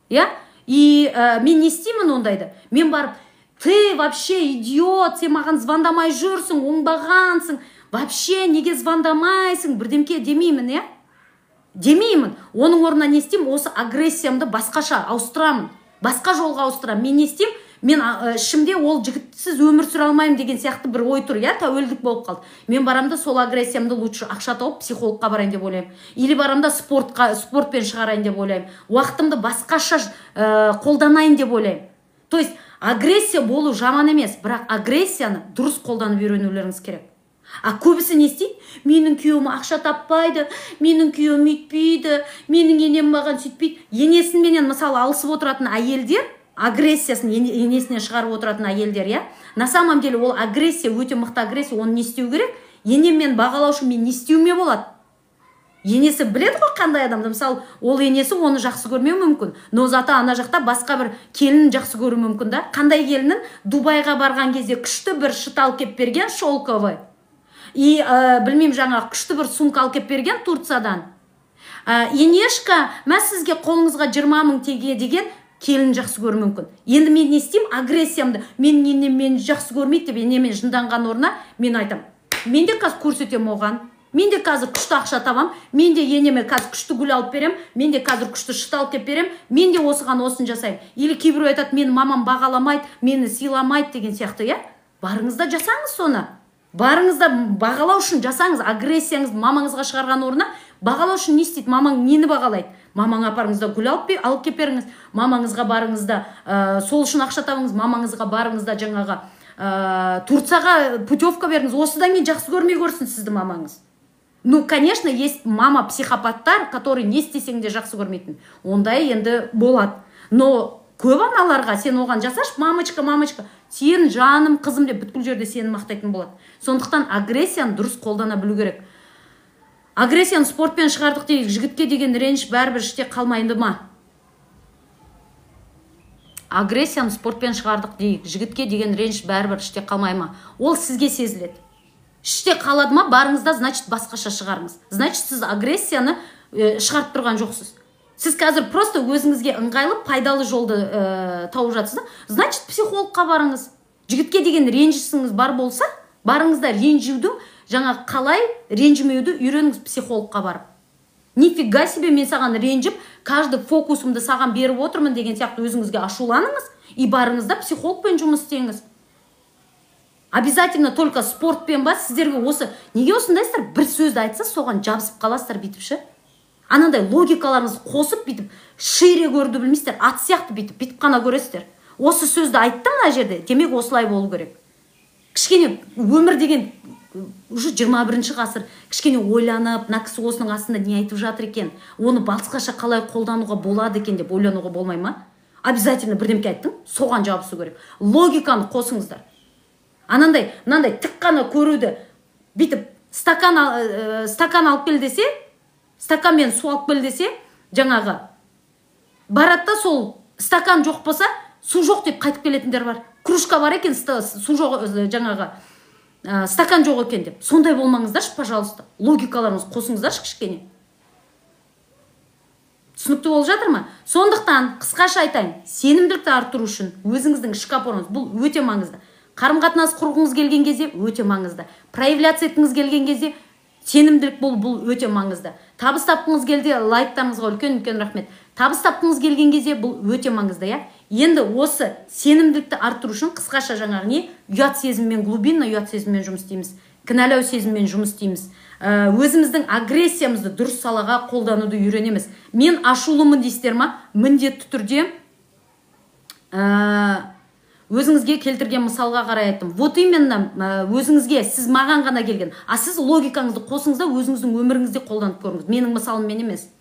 Я? И мен не істеймін ондайды? Мен барып, ты вообще идиот, сен маған звондамай жүрсің, оңбағансың, вообще неге звондамайсың, бірдемке демеймін, я? Демеймін. Оның орнына не істеймін? Осы агрессиямды басқаша ауыстырамын. Басқа жолға ауыстырамын. Мен не істеймін? Мен ішімде ол жігітсіз өмір сүре алмаймын деген сияқты бір ой тұр, я, тәуелдік болып қалды. Мен барамда сол агрессиямды лучше ақша тауып психологқа барайын деп ойлаймын. Или барамда спортпен шығарайын деп ойлаймын. Уақытымды басқаша қолданайын деп ойлаймын. То есть агрессия болу жаман емес, бірақ агрессияны дұрыс қолданып үйренулеріңіз керек. А көбісі не істейді? Менің күйеуім ақша таппайды, менің күйеуім үйтпейді, менің енем маған сөйтпейді. Енесіменен мысалы алысып отыратын әйелдер, агрессиясын енесіне шығарып отыратын әйелдер, я? На самом деле ол агрессия, өте мықты агрессия, оны не істеу керек? Енеммен бағалаушы мен не істеуме болады? Енесі біледі ғой қандай адамды. Мысалы, ол енесі оны жақсы көрмеу мүмкін. Но зато ана жақта басқа бір келінін жақсы көру мүмкін да. Қандай келінін? Дубайға барған кезде күшті бір шыт алып кеп берген, шелковый. И білмеймін, жаңа күшті бір сумка алып кеп берген Турциядан. Енешка, мен сізге қолыңызға 20 000 теңге деген келін жақсы көру мүмкін. Енді мен не істеймін? Агрессиямды. Мен енем мені жақсы көрмейді деп енемен жынданған орнына мен айтам. Мен де қазір көрсетем оған. Мен де қазір күшті ақша табам. Мен де енеме қазір күшті гүл алып берем. Мен де қазір күшті шыт алып кеп берем. Мен де осыған осын жасаймын. Или кейбір айтады, мені мамам бағаламайды, мені сыйламайды деген сияқты, я? Барыңызда жасаңыз соны. Барыңызда бағалау үшін жасаңыз. Агрессияңызды мамаңызға шығарған орнына бағалау үшін не істейді? Мамаң нені бағалайды? Мамаң апарыңызда гүл алып кеп беріңіз. Мамаңызға барыңызда сол үшін ақша табыңыз. Мамаңызға барыңызда жаңағы Турцияға путевка беріңіз. Осыдан кейін жақсы көрмей көрсін сізді мамаңыз. Ну, конечно, есть мама-психопаттар, которые не істесең де жақсы көрмейтін. Ондай енді болады. Но көп аналарға сен оған жасаш, мамочка, сен жаным, қызым деп бүткіл жерде сені мақтайтын болады. Сондықтан агрессияны дұрыс қолдана білу керек. Агрессияны спортпен шығардық дейік, жігітке деген реніш бәрібір іште қалмайды ма? Агрессияны спортпен шығардық дейік, жігітке деген реніш бәрібір іште қалмай ма? Ол сізге сезіледі. Іште қалады ма? Барыңызда, значит, басқаша шығарыңыз. Значит, сіз агрессияны шығарып тұрған жоқсыз. Сіз қазір просто өзіңізге ыңғайлы, пайдалы жолды тауып жатсыз. Значит, психологқа барыңыз. Жігітке деген ренжісіңіз бар болса, барыңызда ренжуді, жаңа қалай ренжімеуді үйреніңіз психологқа барып. Нифига себе, мен саған ренжіп, каждый фокусымды саған беріп отырмын деген сияқты өзіңізге ашуланыңыз и барыңызда психологпен жұмыс істеңіз. Обязательно только спортпен ба, сіздерге осы, неге осындайсыздар? Бір сөзді айтса, соған жабысып қаласыздар бүйтіп ше. Анандай логикаларыңыз қосып бүйтіп, шире көруді білмейсіздер, ат сияқты бүйтіп қана көресіздер. Осы сөзді айттым мына жерде, демек осылай болу керек. Кішкене өмір деген уже 21-ші ғасыр, кішкене ойланып, мына кісі осының астында не айтып жатыр екен, оны басқаша қалай қолдануға болады екен деп ойлануға болмай ма? Обязательно бірдемке айттың, соған жабысу керек. Логиканы қосыңыздар. Анандай, мынандай тік қана көруді бүйтіп стакан алып кел десе, стаканмен су алып кел десе, жаңағы баратта сол стакан жоқ болса, су жоқ деп қайтып келетіндер бар. Кружка бар екен, су жоқ, жаңағы стакан жоқ екен деп. Сондай болмаңыздаршы, пожалуйста. Логикаларыңыз қосыңыздаршы кішкене. Түсінікті болып жатыр ма? Сондықтан қысқаша айтайын, сенімділікті арттыру үшін өзіңіздің ішкі опорыңыз бұл өте маңызды. Қарым-қатынас құрғыңыз келген кезде өте маңызды. Проявляция еткіңіз келген кезде сенімділік бұл өте маңызды. Табыс тапқыңыз келді, лайктарыңызға үлкен рахмет. Табыс тапқыңыз келген кезде бұл өте маңызды, я? Енді осы сенімділікті арттыру үшін қысқаша жаңағы не? Ұят сезіммен, глубинный ұят сезіммен жұмыс істейміз. Кінәлау сезіммен жұмыс істейміз. Өзіміздің агрессиямызды дұрыс салаға қолдануды үйренеміз. Мен ашулымын дейсіздер ма? Міндетті түрде өзіңізге келтірген мысалға қарай айттым. Вот именно өзіңізге, сіз маған ғана келген. А сіз логикаңызды қосыңыз да өзіңіздің өміріңізде қолданып көріңіз. Менің мысалыммен емес.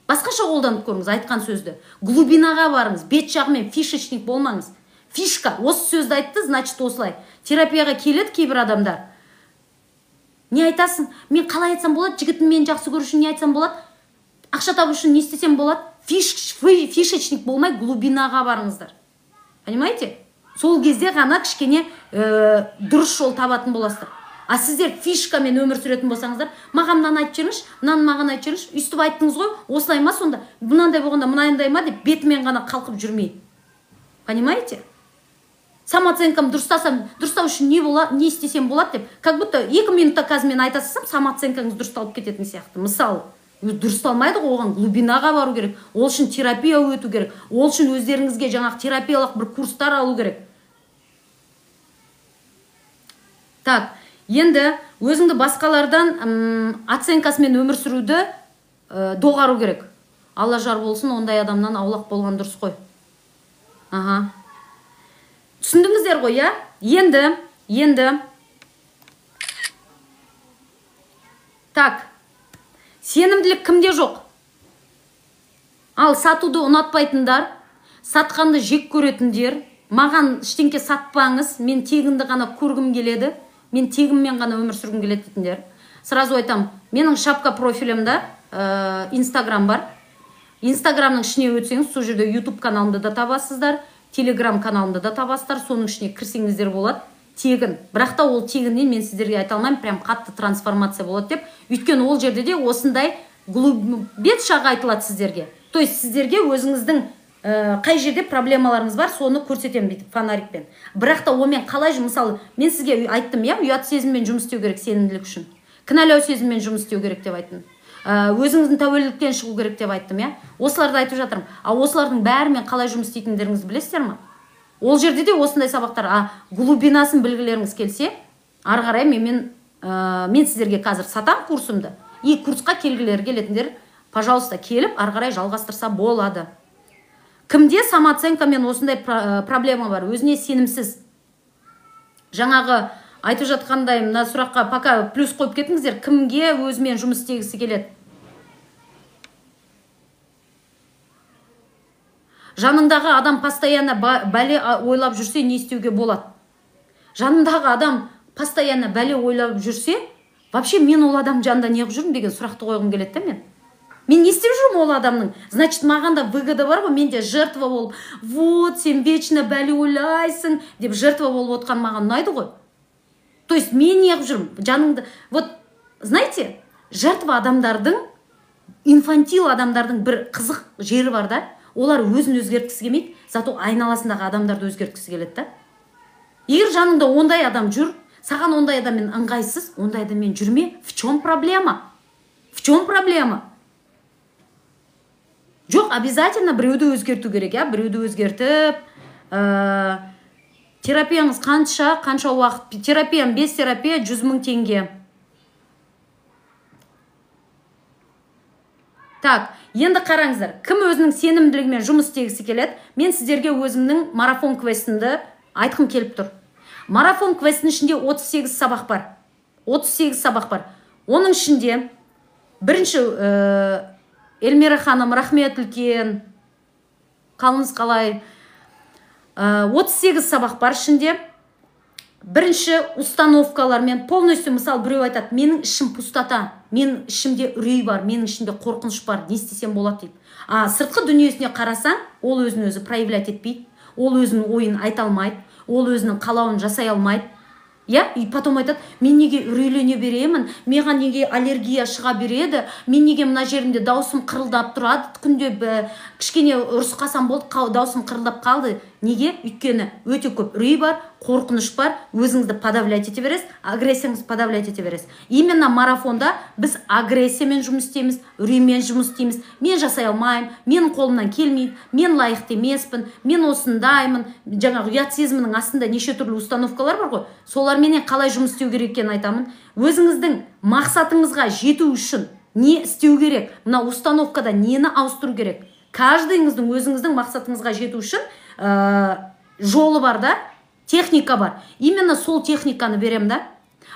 Басқаша қолданып көріңіз айтқан сөзді. Глубинаға барыңыз, бет жағымен фишечник болмаңыз. фишка. Осы сөзді айтты, значит осылай. Терапияға келеді кейбір адамдар. Не айтасың? Мен қалай айтсам болады? Жігітім мені жақсы көру үшін не айтсам болады? Ақша табу үшін не істесем болады? Фишечник болмай глубинаға барыңыздар. Понимаете? Сол кезде ғана кішкене дұрыс жол табатын боласыздар. А сіздер фишкамен өмір сүретін болсаңыздар, маған мынаны айтып жүріңізші, мынаны маған айтып жүріңізші, үстіп айттыңыз ғой, осылай ма сонда, мынандай болғанда мынандай ма деп бетімен ғана қалқып жүрмей. Понимаете? Самооценкам дұрыстау үшін не істесем болады деп, как будто 2 минутта қазір мен айта салсам, самооценкаңыз дұрысталып кететін сияқты. Мысалы, дұрысталмайды ғой, оған глубинаға бару керек, ол үшін терапия өту керек, ол үшін өздеріңізге жаңағы терапиялық бір курстар алу керек. Так, енді өзіңді басқалардан оценкасымен өмір сүруді доғару керек. Алла жар болсын, ондай адамнан аулақ болған дұрыс қой. Аха. Түсіндіңіздер ғой, я? Енді. Так. Сенімділік кімде жоқ? Ал сатуды ұнатпайтындар, сатқанды жек көретіндер, маған ештеңке сатпаңыз, мен тегінді ғана көргім келеді, мен тегіммен ғана өмір сүргім келеді дейтіндер. Сразу айтам, менің шапка профилімде Инстаграм бар. Инстаграмның ішіне өтсеңіз, сол жерде YouTube каналымды да табасыздар, Телеграм каналымды да табасыздар, соның ішіне кірсеңіздер болады. Тегін. Бірақ та ол тегіннен мен сіздерге айта алмаймын, прям қатты трансформация болады деп. Өйткені ол жерде де осындай бет шағы айтылады сіздерге. То есть сіздерге өзіңіздің қай жерде проблемаларыңыз бар, соны көрсетемін бүйтіп фонарикпен. Бірақ та онымен қалай, мысалы, мен сізге айттым, я, ұят сезіммен жұмыс істеу керек сенімділік үшін. Кінәлау сезіммен жұмыс істеу керек деп айттым. Өзіңіздің тәуелділіктен шығу керек деп айттым, я. Осыларды айтып жатырмын. Осылардың бәрімен қалай жұмыс істейтіндеріңізді білесіздер ме? Ол жерде де осындай сабақтар, глубинасын білгілеріңіз келсе, ары қарай мен сіздерге қазір сатам курсымды. И курсқа келгілері келетіндер, пожалуйста, келіп, ары қарай жалғастырса болады. Кімде самооценкамен осындай проблема бар? Өзіне сенімсіз. Жаңағы айтып жатқандай, мына сұраққа пока плюс қойып кетіңіздер, кімге өзімен жұмыс істегісі келеді? Жаныңдағы адам постоянно бәле ойлап жүрсе, не істеуге болады? Жанымдағы адам постоянно бәле ойлап жүрсе, вообще мен ол адам жанында неғып жүрмін деген сұрақты қойғым келеді мен. Мен не істеп жүрмін ол адамның? Значит, маған да выгода бар ғой, мен де жертва болып, вот, сен вечно бәле ойлайсың, деп жертва болып отқан маған ұнайды ғой. То есть мен неғып жүрмін? Жаныңды, вот, знаете, жертва адамдардың, инфантил адамдардың бір қызық жері бар да, олар өзін өзгерткісі келмейді, зато айналасындағы адамдарды өзгерткісі келеді да. Егер жаныңда ондай адам жүр, саған ондай адаммен ыңғайсыз, ондай адаммен жүрме. В чем проблема? В чем проблема? Жоқ, обязательно біреуді өзгерту керек, я, біреуді өзгертіп, терапияңыз қанша уақыт, терапиям 5 терапия 100 000 теңге. Так, енді қараңыздар, кім өзінің сенімділігімен жұмыс істегісі келеді? Мен сіздерге өзімнің марафон квестімді айтқым келіп тұр. Марафон квестінің ішінде 38 сабақ бар. 38 сабақ бар. Оның ішінде бірінші Эльмира ханым, рахмет үлкен. Қалыңыз қалай? 38 сабақ бар ішінде. Бірінші установкалармен полностью, мысалы, біреу айтады, менің ішім пустата, менің ішімде үрей бар, менің ішімде қорқыныш бар, не істесем болады дейді. Сыртқы дүниесіне қарасаң, ол өзін өзі проявлять етпейді, ол өзінің ойын айта алмайды, ол өзінің қалауын жасай алмайды. Я, и потом айтады, мен неге үрейлене беремін, маған неге аллергия шыға береді, мен неге мына жерімде даусым қырылдап тұрады, күнде кішкене ұрысқасам болды, даусым қырылдап қалды. Неге? Өйткені өте көп үрей бар, қорқыныш бар, өзіңізді подавлять ете бересіз, агрессияңызды подавлять ете бересіз. Именно марафонда біз агрессиямен жұмыс істейміз, үреймен жұмыс істейміз. Мен жасай алмаймын, менің қолымнан келмейді, мен лайықты емеспін, мен осындаймын. Жаңағы ұят сезімінің астында неше түрлі установкалар бар ғой. Соларменен қалай жұмыс істеу керек екенін айтамын. Өзіңіздің мақсатыңызға жету үшін не істеу керек? Мына установкада нені ауыстыру керек? Каждыйыңыздың өзіңіздің мақсатыңызға жету үшін жолы бар да, техника бар. Именно сол техниканы берем да.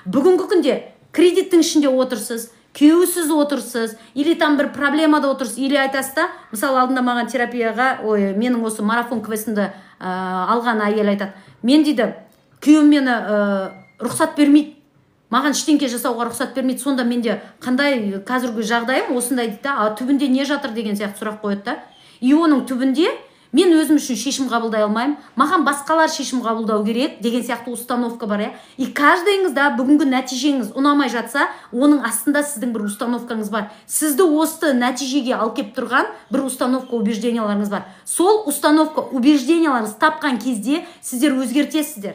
Бүгінгі күнде кредиттің ішінде отырсыз, күйеусіз отырсыз, или там бір проблемада отырсыз, или айтасыз да, мысалы алдында маған терапияға, менің осы марафон квестімді алған әйел айтады, мен дейді, күйеуім мені рұқсат бермейді, маған ештеңке жасауға рұқсат бермейді, сонда менде қандай қазіргі жағдайым осындай дейді да, түбінде не жатыр деген сияқты сұрақ қояды да. И оның түбінде мен өзім үшін шешім қабылдай алмаймын, маған басқалар шешім қабылдау керек деген сияқты установка бар, иә. И каждайыңызда бүгінгі нәтижеңіз ұнамай жатса, оның астында сіздің бір установкаңыз бар. Сізді осы нәтижеге алып келіп тұрған бір установка, убежденияларыңыз бар. Сол установка, убежденияларыңыз тапқан кезде сіздер өзгертесіздер.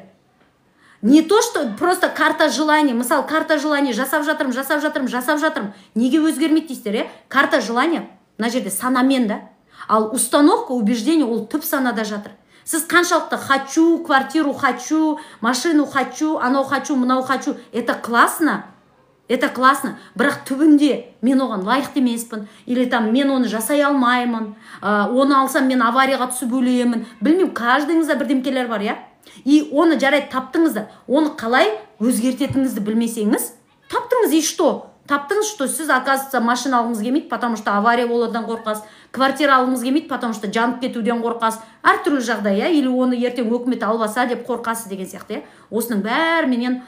Не то, что просто карта желаний. Мысалы, карта желаний жасап жатырмын. Неге өзгермейді дейсіздер, иә? Карта желания мына жерде санамен да. Ал установка, убеждение ол түп санада жатыр. Сіз қаншалықты хочу, квартиру хочу, машину хочу, анау хочу, мынау хочу. Это классно. Бірақ түбінде мен оған лайықты емеспін, или там мен оны жасай алмаймын, оны алсам мен аварияға түсіп өлемін. Білмеймін, каждыйыңызда бірдемкелер бар, иә? И оны жарайды таптыңыздар. Оны қалай өзгертетіңізді білмесеңіз, таптыңыз, и что? Таптыңыз, что сіз, оказывается, машина алғыңыз келмейді, потому что авария болудан қорқасыз, квартира алғыңыз келмейді, потому что жанып кетуден қорқасыз, әртүрлі жағдай, иә? Или оны ертең өкімет албаса деп қорқасыз деген сияқты, иә? Осының бәріменен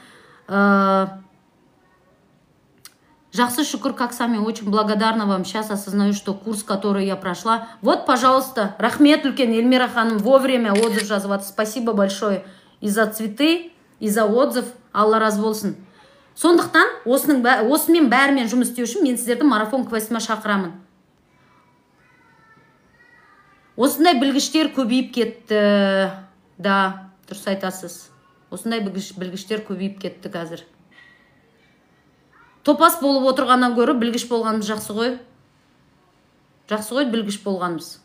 жақсы, шүкір, как сами, очень благодарна вам. Сейчас осознаю, что курс, который я прошла. Вот, пожалуйста, рахмет үлкен, Эльмира ханым вовремя отзыв жазып. Спасибо большое и за цветы, и за отзыв. Алла разы болсын. Сондықтан, осымен бәрімен жұмыс істеу үшін мен сіздерді марафон квестіме шақырамын. Осындай білгіштер көбейіп кетті. Да, дұрыс айтасыз. Осындай білгіштер көбейіп кетті қазір. Топас болып отырғаннан гөрі білгіш болғанымыз жақсы ғой. Жақсы ғой білгіш болғанымыз.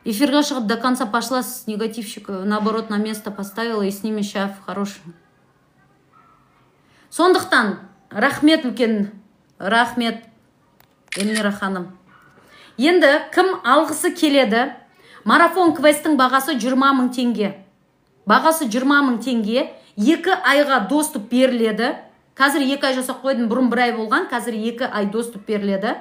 Эфирға шығып до конца пошла с негативщик, наоборот, на место поставила и с ними ща хорош. Сондықтан, рахмет үлкен, рахмет, Эльмира ханым. Енді кім алғысы келеді? Марафон квесттің бағасы 20 000 теңге. Бағасы 20 000 теңге. 2 айға доступ беріледі. Қазір 2 ай жасап қойдым, бұрын 1 ай болған, қазір 2 ай доступ беріледі.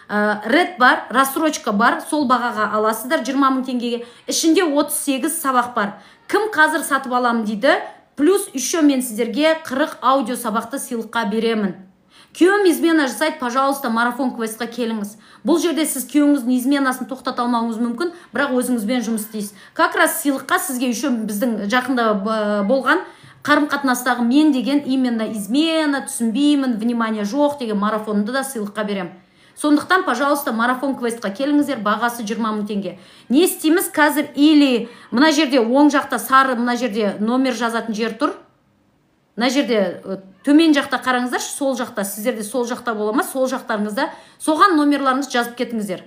Ред бар, рассрочка бар, сол бағаға аласыздар 20 000 теңгеге. Ішінде 38 сабақ бар. Кім қазір сатып аламын дейді? Плюс еще мен сіздерге 40 аудио сабақты сыйлыққа беремін. Күйеуім измена жасайды, пожалуйста, марафон квестқа келіңіз. Бұл жерде сіз күйеуіңіздің изменасын тоқтата алмауыңыз мүмкін, бірақ өзіңізбен жұмыс істейсіз. Как раз сыйлыққа сізге еще біздің жақында болған қарым-қатынастағы мен деген именно измена, түсінбеймін, внимание жоқ деген марафонды да сыйлыққа берем. Сондықтан, пожалуйста, марафон квестқа келіңіздер, бағасы 20 000 теңге. Не істейміз қазір? Или мына жерде оң жақта сары, мына жерде номер жазатын жер тұр. Мына жерде төмен жақта қараңыздар, сол жақта, сіздерде сол жақта бола ма, сол жақтарыңызда соған номерларыңыз жазып кетіңіздер.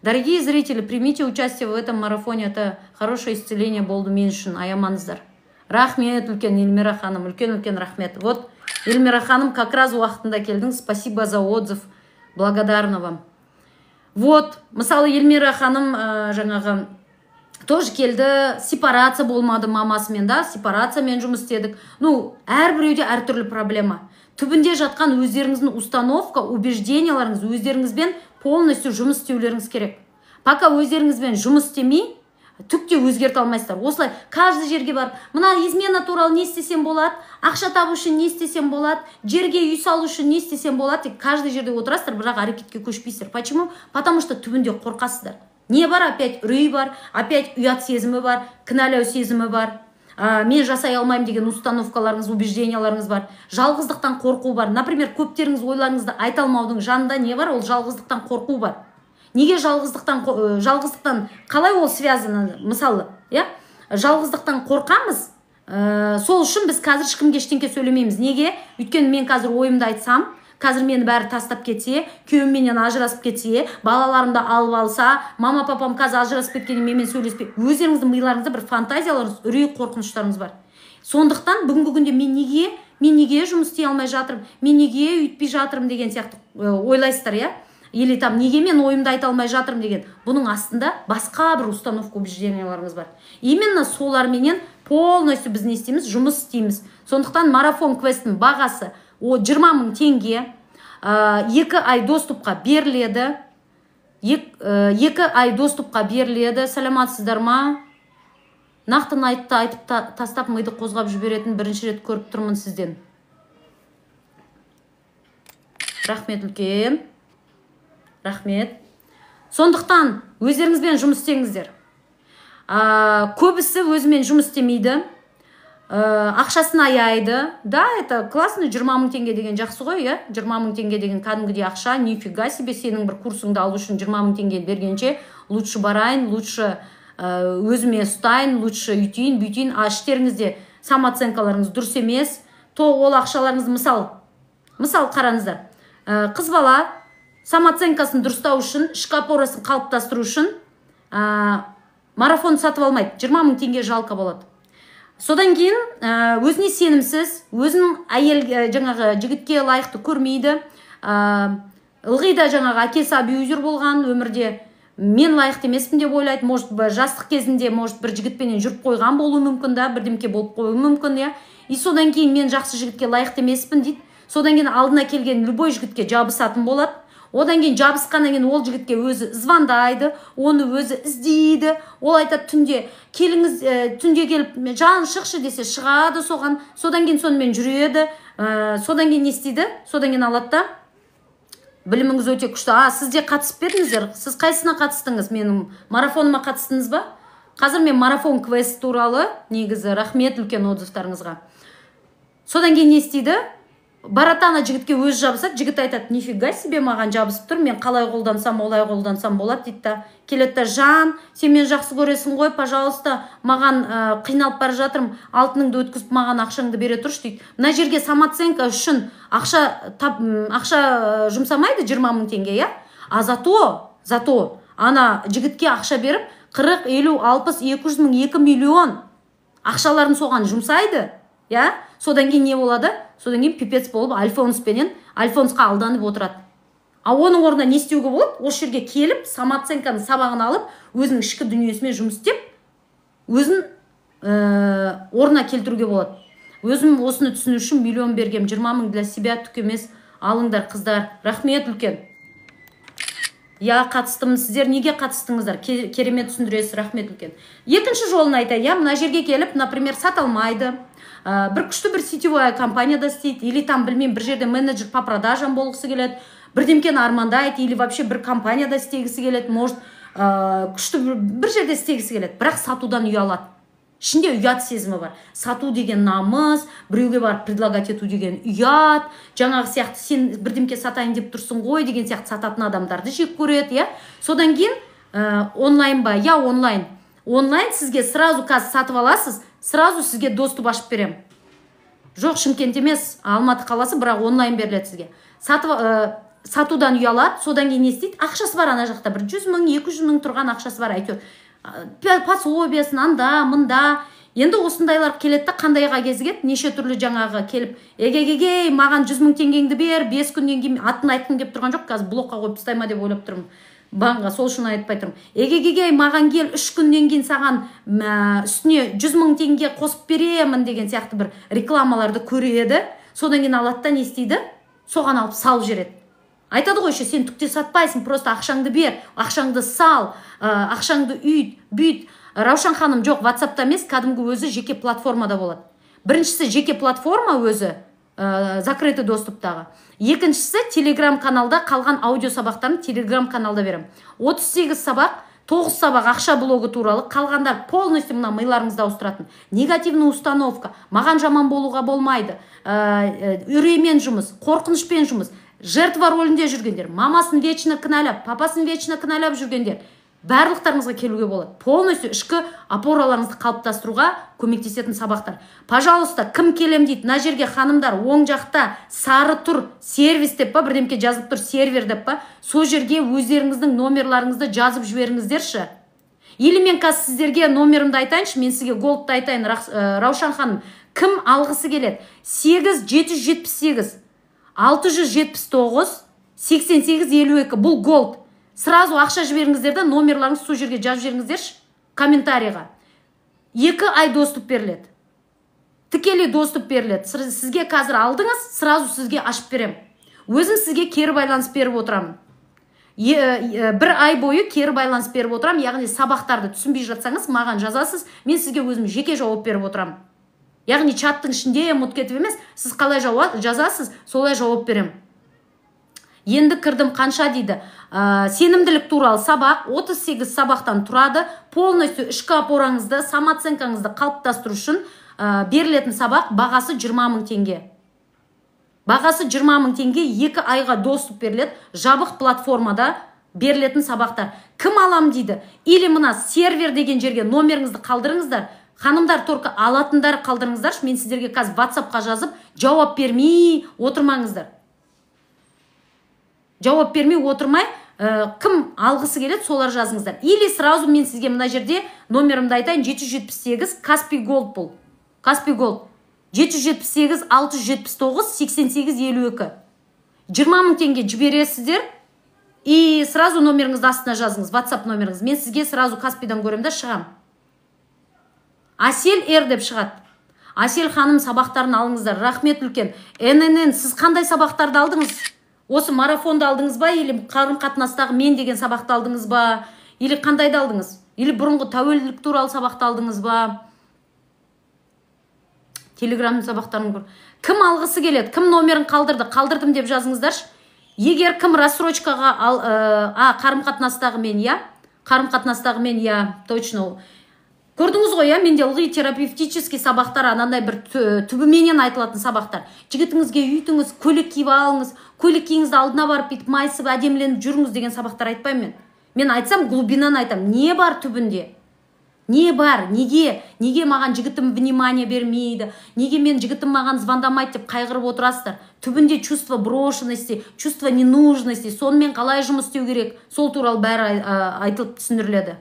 Дорогие зрители, примите участие в этом марафоне, это хорошее исцеление болды мен үшін, аямаңыздар. Рахмет үлкен Эльмира ханым, үлкен рахмет. Вот, Эльмира ханым, как раз уақытында келдің, спасибо за отзыв, благодарна вам. Вот, мысалы Эльмира ханым жаңағы тоже келді, сепарация болмады мамасымен, да, сепарациямен жұмыс істедік. Ну, әрбіреуде әртүрлі проблема. Түбінде жатқан өздеріңіздің установка, убежденияларыңыз, өздеріңізбен полностью жұмыс істеулеріңіз керек. Пока өздеріңізбен жұмыс істемей, түкте өзгерте алмайсыздар. Осылай каждый жерге барып, мына измена туралы не істесем болады, ақша табу үшін не істесем болады, жерге үй салу үшін не істесем болады, каждый жерде отырасыздар, бірақ әрекетке көшпейсіздер. Почему? Потому что түбінде қорқасыздар. Не бар? Опять үрей бар, опять ұят сезімі бар, кінәлау сезімі бар. Мен жасай алмаймын деген установкаларыңыз, убежденияларыңыз бар. Жалғыздықтан қорқу бар. Например, көптеріңіз ойларыңызды айта алмаудың жанында не бар? Ол жалғыздықтан қорқу бар. Неге жалғыздықтан қалай ол связаны? Мысалы, иә? Жалғыздықтан қорқамыз. Сол үшін біз қазір ешкімге ештеңке сөйлемейміз. Неге? Өйткені мен қазір ойымды айтсам, қазір мені бәрі тастап кетсе, күйеуімменен ажырасып кетсе, балаларымды алып алса, мама папам қазір ажырасып кеткенде менімен сөйлеспей, өздеріңіздің миларыңызда бір фантазияларыңыз, үрей қорқыныштарыңыз бар. Сондықтан бүгінгі күнде мен неге жұмыс істей алмай жатырмын, мен неге үйтпей жатырмын деген сияқты ойлайсыздар, иә? Или там неге мен ойымды айта алмай жатырмын деген. Бұның астында басқа бір установка, убежденияларыңыз бар. Именно соларменен полностью біз не істейміз, жұмыс істейміз. Сондықтан марафон квесттің бағасы О 20 000 теңге 2 ай доступқа беріледі. 2 ай доступқа беріледі. Саламатсыздар ма? Нақтын айтып тастап миды қозғап жіберетін бірінші рет көріп тұрмын сізден. Рахмет үлкен. Рахмет. Сондықтан өздеріңізбен жұмыс істеңіздер. Көбісі өзімен жұмыс істемейді. Ақшасын аяйды. Да, это классно, 20 000 теңге деген жақсы ғой, иә? 20 000 теңге деген кәдімгідей ақша, нифига себе, сенің бір курсыңды алу үшін 20 000 теңге бергенше, лучше барайын, лучше өзіме ұстайын, лучше үйтейін, бүйтейін, іштеріңізде самооценкаларыңыз дұрыс емес, то ол ақшаларыңыз мысал қараңыздар. Қыз бала самооценкасын дұрыстау үшін, ішкі опорасын қалыптастыру үшін марафон сатып алмайды. 20 000 теңге жалқа болады. Содан кейін өзіне сенімсіз, өзін әйел жаңағы жігітке лайықты көрмейді. Ылғи да жаңағы әкесі абьюзер болған өмірде. Мен лайықты емеспін деп ойлайды. Может, жастық кезінде, может, бір жігітпенен жүріп қойған болуы мүмкін да, бірдемке болып қойуы мүмкін, иә. И содан кейін мен жақсы жігітке лайықты емеспін дейді. Содан кейін алдына келген любой жігітке жабысатын болады. Одан кейін жабысқаннан кейін ол жігітке өзі звондайды, оны өзі іздейді. Ол айтады түнде, келіңіз, түнде келіп, жан шықшы десе шығады соған. Содан кейін сонымен жүреді. Содан кейін не істейді? Содан кейін алады да. Біліміңіз өте күшті. Сіз де қатысып бердіңіздер. Сіз қайсына қатыстыңыз? Менің марафоныма қатыстыңыз ба? Қазір мен марафон квест туралы негізі рахмет үлкен отзывтарыңызға. Содан кейін не істейді? Баратана жігітке өзі жабысады, жігіт айтады, нифига себе маған жабысып тұр, мен қалай қолдансам, олай қолдансам болады дейді да. Келеді, жан, сен мен жақсы көресің ғой, пожалуйста, маған қиналып бара жатырмын, алтыныңды өткізіп маған ақшаңды бере тұршы дейді. Мына жерге самооценка үшін ақша жұмсамайды 20 000 теңге, иә? Зато ана жігітке ақша беріп 40, 50, 60, 200 000, 2 миллион ақшаларын соған жұмсайды, иә? Содан кейін не болады? Содан кейін пипец болып Альфонсқа алданып отырады. Оның орнына не істеуге болады? Осы жерге келіп, самооценканың сабағын алып, өзінің ішкі дүниесімен жұмыс істеп, өзін орнына келтіруге болады. Өзім осыны түсіну үшін миллион бергем, 20 000 для себя түк емес. Алыңдар, қыздар. Рахмет үлкен. Я қатыстым, сіздер неге қатыстыңыздар? Керемет түсіндіресіз, рахмет үлкен. Екінші жолын айтайын, мына жерге келіп, например, саталмайды. Бір күшті бір сетевая компанияда істейді, или там білмеймін бір жерде менеджер по продажам болғысы келеді, бірдемкені армандайды, или вообще бір компанияда істегісі келеді, может күшті бір жерде істегісі келеді, бірақ сатудан ұялады. Ішінде ұят сезімі бар. Сату деген намыс, біреуге барып предлагать ету деген ұят, жаңағы сияқты сен бірдемке сатайын деп тұрсың ғой деген сияқты сататын адамдарды жек көреді, иә. Содан кейін онлайн ба? Я онлайн. Онлайн сізге сразу қазір сатып аласыз, сразу сізге доступ ашып берем. Жоқ, Шымкент емес, Алматы қаласы, бірақ онлайн беріледі сізге. Сатудан ұялады, содан кейін не істейді? Ақшасы бар ана жақта, бір 100 000, 200 000 тұрған ақшасы бар, әйтеуір. Пособиясын, анда, мында. Енді осындайлар келеді да, қандайға кезігеді, неше түрлі жаңағы келіп, егегегей, маған 100 000 теңгеңді бер, 5 күннен кейін атын айтқым деп тұрған жоқ, қазір блокқа қойып тастайма деп ойлап тұрмын. Банға сол үшін айтпай тұрмын. Егегегей, маған кел, 3 күннен кейін саған үстіне 100 000 теңге қосып беремін деген сияқты бір рекламаларды көреді. Содан кейін алады да не істейді? Соған алып салып жібереді. Айтады ғой, сен түкте сатпайсың, просто ақшаңды бер, ақшаңды сал, ақшаңды бүйт. Раушан ханым, жоқ, WhatsApp-та емес, кәдімгі өзі жеке платформада болады. Біріншісі жеке платформа өзі, закрытый доступтағы. Екіншісі Telegram каналда қалған аудио сабақтарын Telegram каналда берем. 38 сабақ, 9 сабақ ақша блогы туралы, қалғандар полностью мына миларыңызды ауыстыратын. Негативный установка, маған жаман болуға болмайды, үреймен жұмыс, қорқынышпен жұмыс, жертва рөлінде жүргендер, мамасын вечно кінәлап, папасын вечно кінәлап жүргендер, барлықтарыңызға келуге болады. Полностью ішкі опораларыңызды қалыптастыруға көмектесетін сабақтар. Пожалуйста, кім келем дейді, мына жерге ханымдар, оң жақта сары тұр сервис деп па, бірдемке жазып тұр сервер деп па, сол жерге өздеріңіздің номерларыңызды жазып жіберіңіздерші. Или мен қазір сіздерге номерімді айтайыншы, мен сізге голдты айтайын, Раушан ханым, кім алғысы келеді? 8 778 679 8852, бұл голд. Сразу ақша жіберіңіздерді, номерларыңыз сол жерге жазып жіберіңіздерші комментарийға. 2 ай доступ беріледі. тікелей доступ беріледі. Сізге қазір алдыңыз, сразу сізге ашып берем. Өзім сізге кері байланыс беріп отырамын. Бір ай бойы кері байланыс беріп отырамын, яғни сабақтарды түсінбей жатсаңыз, маған жазасыз, мен сізге өзім жеке жауап беріп отырамын. Яғни чаттың ішінде ұмыт кетіп емес, сіз қалай жазасыз, солай жауап берем. Енді кірдім қанша дейді. Сенімділік туралы сабақ 38 сабақтан тұрады. Полностью ішкі опораңызды, самооценкаңызды қалыптастыру үшін берілетін сабақ бағасы 20 000 теңге. Бағасы 20 000 теңге, 2 айға доступ беріледі. Жабық платформада берілетін сабақтар. Кім алам дейді? Или мына сервер деген жерге номеріңізді қалдырыңыздар. Ханымдар только алатындар қалдырыңыздар. Мен сіздерге қазір WhatsApp-қа жазып, жауап бермей отырмаңыздар. Жауап бермей отырмай, кім алғысы келеді, солар жазыңыздар. Или сразу мен сізге мына жерде номерімді айтайын, 778 Каспий Голд бұл. Каспий Голд. 778 679 88 52. 20 000 теңге жібересіздер. И сразу номеріңізді астына жазыңыз, WhatsApp номеріңіз. Мен сізге сразу Каспийдан көремді, шығам. Асел Р деп шығады. Асел ханым сабақтарын алыңыздар. Рахмет үлкен. ННН, сіз қандай сабақтарды алдыңыз? Осы марафонды алдыңыз ба? Или қарым қатынастағы мен деген сабақты алдыңыз ба? Или қандайды алдыңыз? Или бұрынғы тәуелділік туралы сабақты алдыңыз ба? Телеграмның сабақтарын көр. Кім алғысы келеді? Кім номерін қалдырды? Қалдырдым деп жазыңыздаршы. Егер кім рассрочкаға қарым қатынастағы мен, я? Қарым қатынастағы мен, я, точно. Көрдіңіз ғой, я, менде ылғи терапевтический сабақтар, анандай бір түбіменен айтылатын сабақтар. Жігітіңізге үйтіңіз, көйлек киіп алыңыз, көйлек киіңізді алдына барып бүйтіп майысып әдеміленіп жүріңіз деген сабақтар айтпаймын мен. Мен айтсам, глубинан айтам. Не бар түбінде? Не бар? Неге маған жігітім внимание бермейді? Неге мен жігітім маған звондамайды деп қайғырып отырасыздар? Түбінде чувство брошенности, чувство ненужности, сонымен қалай жұмыс істеу керек? Сол туралы бәрі айтылып түсіндіріледі.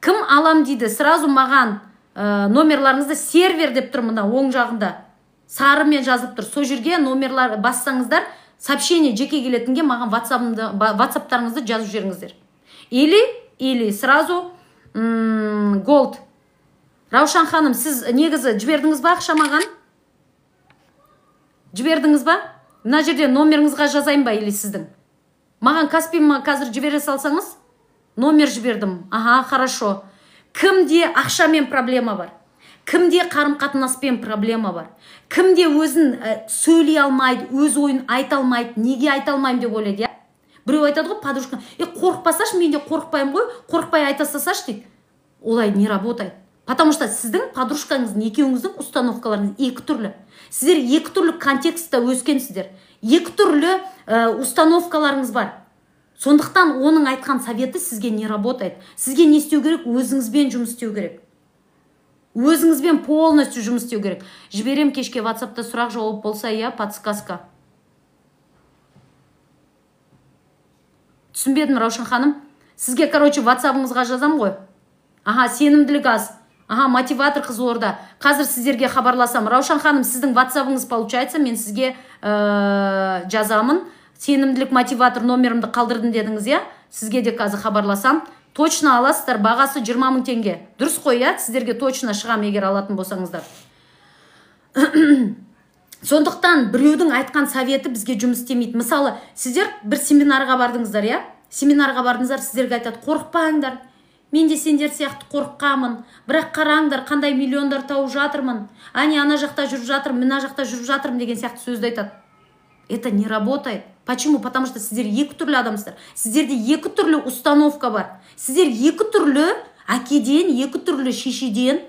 Кім алам дейді? Сразу маған номерларыңызды сервер деп тұр мына оң жағында. Сарымен жазылып тұр. Сол жерге номерлар бассаңыздар, сообщение жеке келетінге маған WhatsApp-тарыңызды жазып жіберіңіздер. Или сразу Голд. Раушан ханым, сіз негізі жібердіңіз ба ақша маған? Жібердіңіз ба? Мына жерде номеріңізға жазайын ба, или сіздің? Маған Каспийма қазір жібере салсаңыз? Номер жібердім. Ага, хорошо. Кімде ақшамен проблема бар? Кімде қарым-қатынаспен проблема бар? Кімде өзін сөйлей алмайды, өз ойын айта алмайды, неге айта алмайым деп ойлайды, я? Біреу айтады ғой, подружка, қорықпасаш, мен де қорықпайым ғой, қорықпай айта салсаш дейді. Олай не работает. Потому что сіздің подружкаңыздың, екеуіңіздің установкаларыңыз екі түрлі. Сіздер екі түрлі контекстта өскенсіздер. Екі түрлі установкаларыңыз бар. Сондықтан оның айтқан советі сізге не работает. Сізге не істеу керек? Өзіңізбен жұмыс істеу керек. Өзіңізбен полностью жұмыс істеу керек. Жіберем кешке WhatsApp-та сұрақ жауап болса, я, подсказка. Түсінбедім, Раушан ханым. Сізге, WhatsApp-ыңызға жазам ғой. Ага, сенімділік аз. Ага, мотиватор Қызылорда. Қазір сіздерге хабарласам. Раушан ханым, сіздің WhatsApp-ыңыз получается, мен сізге жазамын. Сенімділік мотиватор номерімді қалдырдым дедіңіз, я? Сізге де қазір хабарласам. Точно аласыздар, бағасы 20 000 теңге. Дұрыс қой, я? Сіздерге точно шығам, егер алатын болсаңыздар. Сондықтан біреудің айтқан советі бізге жұмыс істемейді. Мысалы, сіздер бір семинарға бардыңыздар, я? Семинарға бардыңыздар, сіздерге айтады, қорықпаңдар. Мен де сендер сияқты қорыққамын. Бірақ қараңдар, қандай миллиондар тауып жатырмын. Ана жақта жүріп жатырмын, мына жақта жүріп жатырмын деген сияқты сөзді айтады. Это не работает. Почему? Потому что сіздер екі түрлі адамсыздар. Сіздерде екі түрлі установка бар. Сіздер екі түрлі әкеден, екі түрлі шешеден,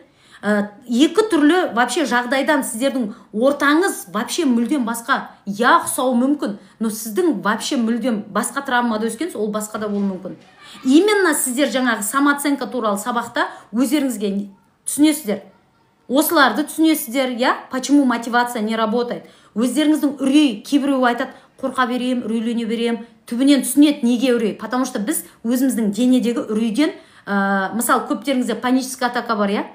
екі түрлі вообще жағдайдан сіздердің ортаңыз вообще мүлдем басқа. Я ұқсауы мүмкін, но сіздің вообще мүлдем басқа травмада өскенсіз, ол басқа да болуы мүмкін. Именно сіздер жаңағы самооценка туралы сабақта өздеріңізге түсінесіздер. Осыларды түсінесіздер, я? Почему мотивация не работает? Өздеріңіздің үрей, кейбіреу айтады, қорқа берем, үрейлене берем, түбінен түсінеді неге үрей. Потому что біз өзіміздің денедегі үрейден, мысалы көптеріңізде паническая атака бар, я?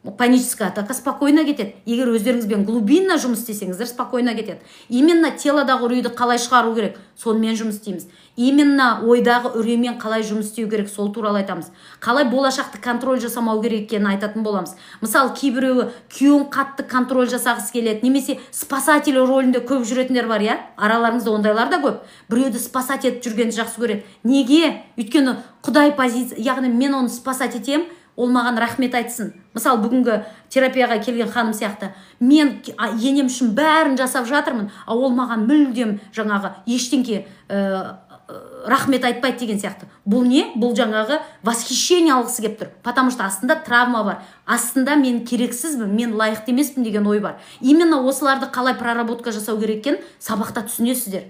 Паническая атака спокойно кетеді. Егер өздеріңізбен глубинно жұмыс істесеңіздер, спокойно кетеді. Именно телодағы үрейді қалай шығару керек, сонымен жұмыс істейміз. Именно ойдағы үреймен қалай жұмыс істеу керек, сол туралы айтамыз. Қалай болашақты контроль жасамау керек екенін айтатын боламыз. Мысалы, кейбіреуі күйеуін қатты контроль жасағысы келеді, немесе спасатель ролінде көп жүретіндер бар, я? Араларыңызда ондайлар да көп. Біреуді спасать етіп жүргенді жақсы көреді. Неге? Өйткені Құдай позиция, яғни мен оны спасать етем, ол маған рахмет айтсын. Мысалы, бүгінгі терапияға келген ханым сияқты, мен енем үшін бәрін жасап жатырмын, а ол маған мүлдем жаңағы ештеңке рахмет айтпайды деген сияқты. Бұл не? Бұл жаңағы восхищение алғысы келіп тұр. Потому что астында травма бар. Астында мен керексізбін, мен лайықты емеспін деген ой бар. Именно осыларды қалай проработка жасау керек екенін сабақта түсінесіздер.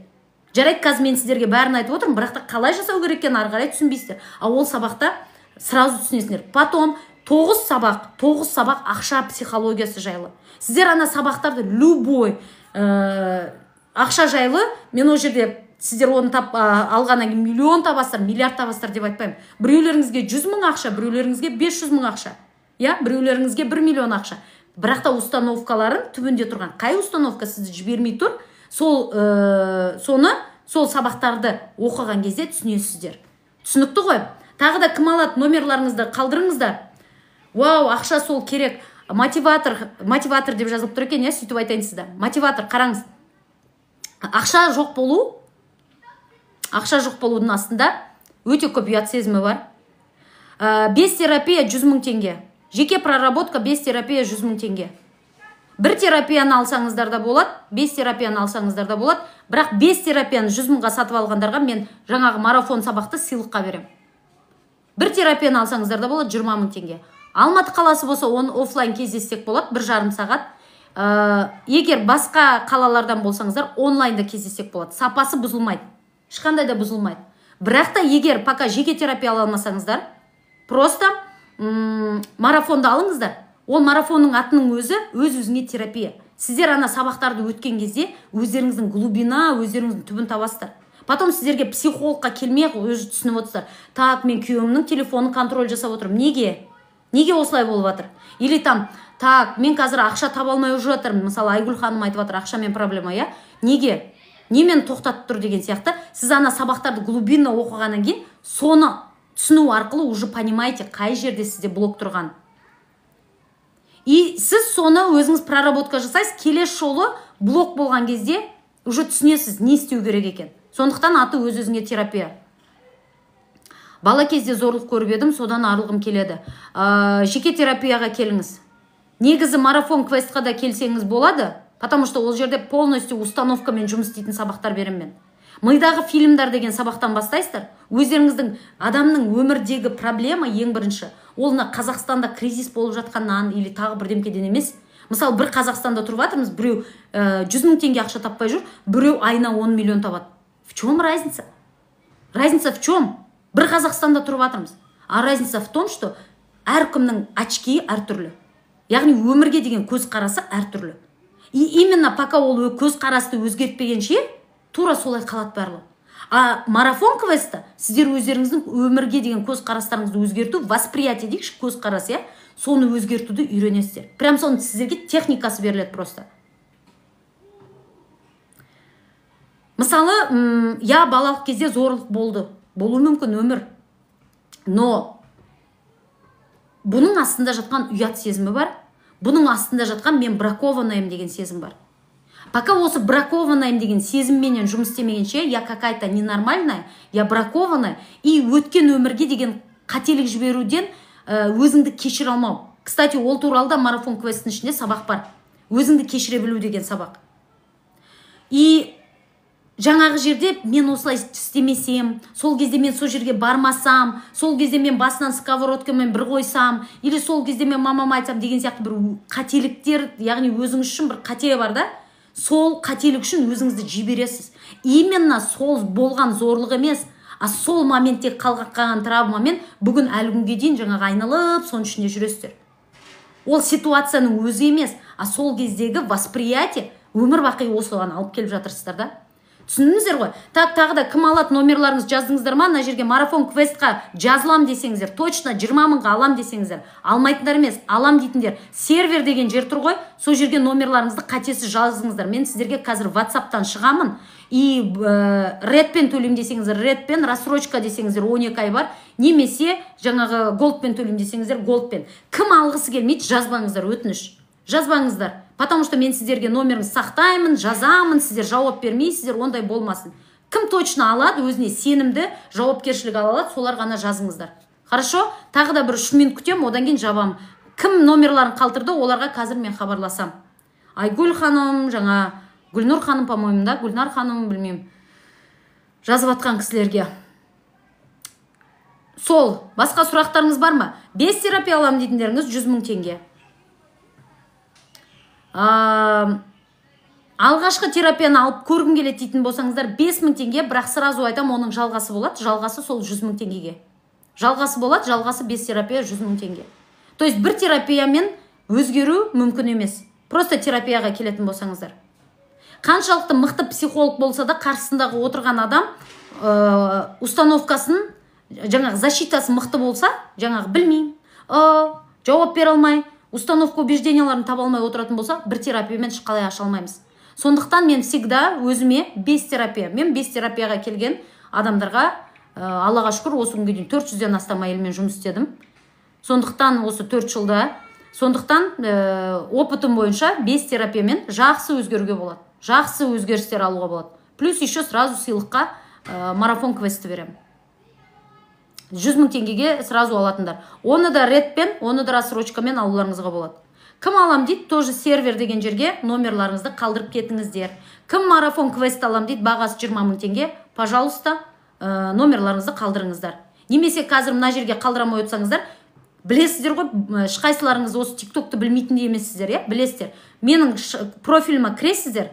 Жарайды, қазір мен сіздерге бәрін айтып отырмын, бірақ та қалай жасау керек екенін ары қарай түсінбейсіздер. А ол сабақта сразу түсінесіңдер. Потом 9 сабақ ақша психологиясы жайлы. Сіздер ана сабақтарды любой ақша жайлы, мен ол жерде сіздер оны алғаннан кейін миллион табасыздар, миллиард табасыздар деп айтпаймын. Біреулеріңізге 100 мың ақша, біреулеріңізге 500 мың ақша. Я, біреулеріңізге 1 миллион ақша. Бірақ та установкаларын түбінде тұрған. Қай установка сізді жібермей тұр, сол сабақтарды оқыған кезде түсінесіздер. Түсінікті ғой? Тағы да кім алады, номерларыңызды қалдырыңыздар. Вау, ақша сол керек. Мотиватор деп жазылып тұр екен, сөйтіп айтайын сізді. Мотиватор, қараңыз. Ақша жоқ болудың астында өте көп ұят сезімі бар. 5 терапия 100 мың теңге. Жеке проработка 5 терапия 100 мың теңге. Бір терапияны алсаңыздар да болады, 5 терапияны алсаңыздар да болады. Бірақ 5 терапияны 100 мыңға сатып алғандарға мен жаңағы марафон сабақты сыйлыққа берем. Бір терапияны алсаңыздар да болады 20 мың теңге. Алматы қаласы болса, оны офлайн кездессек болады, 1,5 сағат. Егер басқа қалалардан болсаңыздар, онлайнда кездессек болады. Сапасы бұзылмайды. Ешқандай да бұзылмайды. Бірақ та егер пока жеке терапия ала алмасаңыздар, просто марафонды алыңыздар. Ол марафонның атының өзі өз-өзіңе терапия. Сіздер ана сабақтарды өткен кезде өздеріңіздің глубина, өздеріңіздің түбін табасыздар. Потом сіздерге психологқа келмей өзі түсініп отырсыздар. Так, мен күйеуімнің телефонын контроль жасап отырмын. Неге осылай болып жатыр? Или там, так, мен қазір ақша таба алмай жатырмын. Мысалы, Айгүл ханым айтып жатыр, ақшамен проблема, я? Неге? Немен тоқтатып тұр деген сияқты. Сіз ана сабақтарды глубинно оқығаннан кейін, соны түсіну арқылы уже понимаете, қай жерде сізде блок тұрған. И сіз соны өзіңіз проработка жасайсыз, келесі жолы блок болған кезде уже түсінесіз, не істеу керек екен. Сондықтан аты өз-өзіңе терапия. Бала кезде зорлық көріп едім, содан арылғым келеді. Жеке терапияға келіңіз. Негізі марафон квестқа да келсеңіз болады, потому что ол жерде полностью установкамен жұмыс істейтін сабақтар берем мен. Мидағы фильмдар деген сабақтан бастайсыздар. Өздеріңіздің адамның өмірдегі проблема ең бірінші. Олына Қазақстанда кризис болып жатқаннан или тағы бірдемкеден емес. Мысалы, бір Қазақстанда тұрып жатырмыз, біреу 100 мың теңге ақша таппай жүр, біреу айына 10 миллион табады. В чем разница? Разница в чем? Бір Қазақстанда тұрып жатырмыз. А разница в том, что әркімнің очки әртүрлі. Яғни өмірге деген көз қарасы әртүрлі. И именно пока ол көз қарасты өзгертпегенше, тура солай қалады барлығы. А марафон квестта сіздер өздеріңіздің өмірге деген көз қарастарыңызды өзгерту, восприятие дейікші, көз қарасы, соны өзгертуді үйренесіздер. Прям соны сіздерге техникасы беріледі просто. Мысалы, я балалық кезде зорлық болды. Болуы мүмкін өмір. Но бұның астында жатқан ұят сезімі бар. Бұның астында жатқан мен бракованайым деген сезім бар. Пока осы бракованайым деген сезімменен жұмыс істемегенше, я какая-то ненормальная, я бракованная, и өткен өмірге деген қателік жіберуден өзіңді кешіре алмау. Кстати, ол туралы да марафон квесттің ішінде сабақ бар. Өзіңді кешіре білу деген сабақ. И жаңағы жерде мен осылай істемесем, сол кезде мен сол жерге бармасам, сол кезде мен басынан сковородкамен бір қойсам, или сол кезде мен мамама айтсам деген сияқты бір қателіктер, яғни өзіңіз үшін бір қате бар да, сол қателік үшін өзіңізді жібересіз. Именно сол болған зорлық емес, а сол моментте қалған травмамен бүгін әлі күнге дейін жаңағы айналып, соның ішінде жүресіздер. Ол ситуацияның өзі емес, а сол кездегі восприятие өмір бақи осыған алып келіп жатырсыздар да. Түсіндіңіздер ғой? Тағы да кім алады номерларыңыз жаздыңыздар ма? Мына жерге марафон квестқа жазылам десеңіздер, точно 20 мыңға алам десеңіздер, алмайтындар емес, алам дейтіндер. Сервер деген жер тұр ғой, сол жерге номерларыңызды қатесіз жаздыңыздар. Мен сіздерге қазір WhatsApp-тан шығамын. И редпен төлейм десеңіздер, редпен, рассрочка десеңіздер 12 ай бар, немесе жаңағы голдпен төлейм десеңіздер, голдпен. Кім алғысы келмейді, жазбаңыздар, өтініш. Жазбаңыздар. Потому что мен сіздерге номеріңізді сақтаймын, жазамын, сіздер жауап бермейсіздер, ондай болмасын. Кім точно алады, өзіне сенімді, жауапкершілік алады, солар ғана жазыңыздар. Хорошо? Тағы да бір 3 минут күтем, одан кейін жабам. Кім номерларын қалтырды, оларға қазір мен хабарласам. Айгүл ханым, жаңа Гүлнұр ханым, по-моему, да, Гүлнар ханым, білмеймін. Жазып атқан кісілерге. Сол, басқа сұрақтарыңыз бар ма? 5 терапия аламын дейтіндеріңіз 100 мың теңге. Алғашқы терапияны алып көргім келеді дейтін болсаңыздар 5 мың теңге, бірақ сразу айтам, оның жалғасы болады. Жалғасы сол 100 мың теңгеге. Жалғасы болады, жалғасы 5 терапия 100 мың теңге. То есть бір терапиямен өзгеру мүмкін емес. Просто терапияға келетін болсаңыздар. Қаншалықты мықты психолог болса да, қарсысындағы отырған адам установкасын, жаңағы защитасы мықты болса, жаңағы білмеймін, жауап бере алмай, установка убежденияларын таба алмай отыратын болса, бір терапиямен қалай аша алмаймыз. Сондықтан мен всегда өзіме 5 терапия. Мен 5 терапияға келген адамдарға, Аллаға шүкір, осы күнге дейін 400-ден астам әйелмен жұмыс істедім. Сондықтан осы 4 жылда, сондықтан опытым бойынша 5 терапиямен жақсы өзгеруге болады. Жақсы өзгерістер алуға болады. Плюс еще сразу сыйлыққа марафон квесті беремін. 100 мың теңгеге сразу алатындар. Оны да редпен, оны да рассрочкамен алуларыңызға болады. Кім алам дейді, тоже сервер деген жерге номерларыңызды қалдырып кетіңіздер. Кім марафон квест алам дейді, бағасы 20 мың теңге, пожалуйста, номерларыңызды қалдырыңыздар. Немесе қазір мына жерге қалдырамай өтсаңыздар, білесіздер ғой, ешқайсыларыңыз осы тиктокты білмейтіндей емессіздер, білесіздер. Менің профиліме кіресіздер,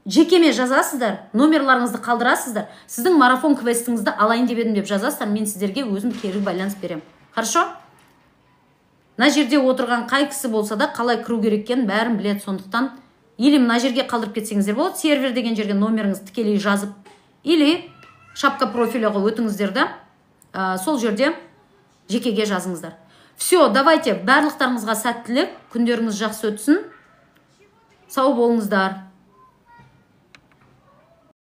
жекеме жазасыздар, номерларыңызды қалдырасыздар, сіздің марафон квестіңізді алайын деп едім деп жазасыздар, мен сіздерге өзім кері байланыс берем. Хорошо? Мына жерде отырған қай кісі болса да қалай кіру керек екенін бәрін біледі. Сондықтан или мына жерге қалдырып кетсеңіздер болады, сервер деген жерге номеріңізді тікелей жазып, или шапка профиліға өтіңіздер да, сол жерде жекеге жазыңыздар. Все, давайте, барлықтарыңызға сәттілік, күндеріңіз жақсы өтсін. Сау болыңыздар.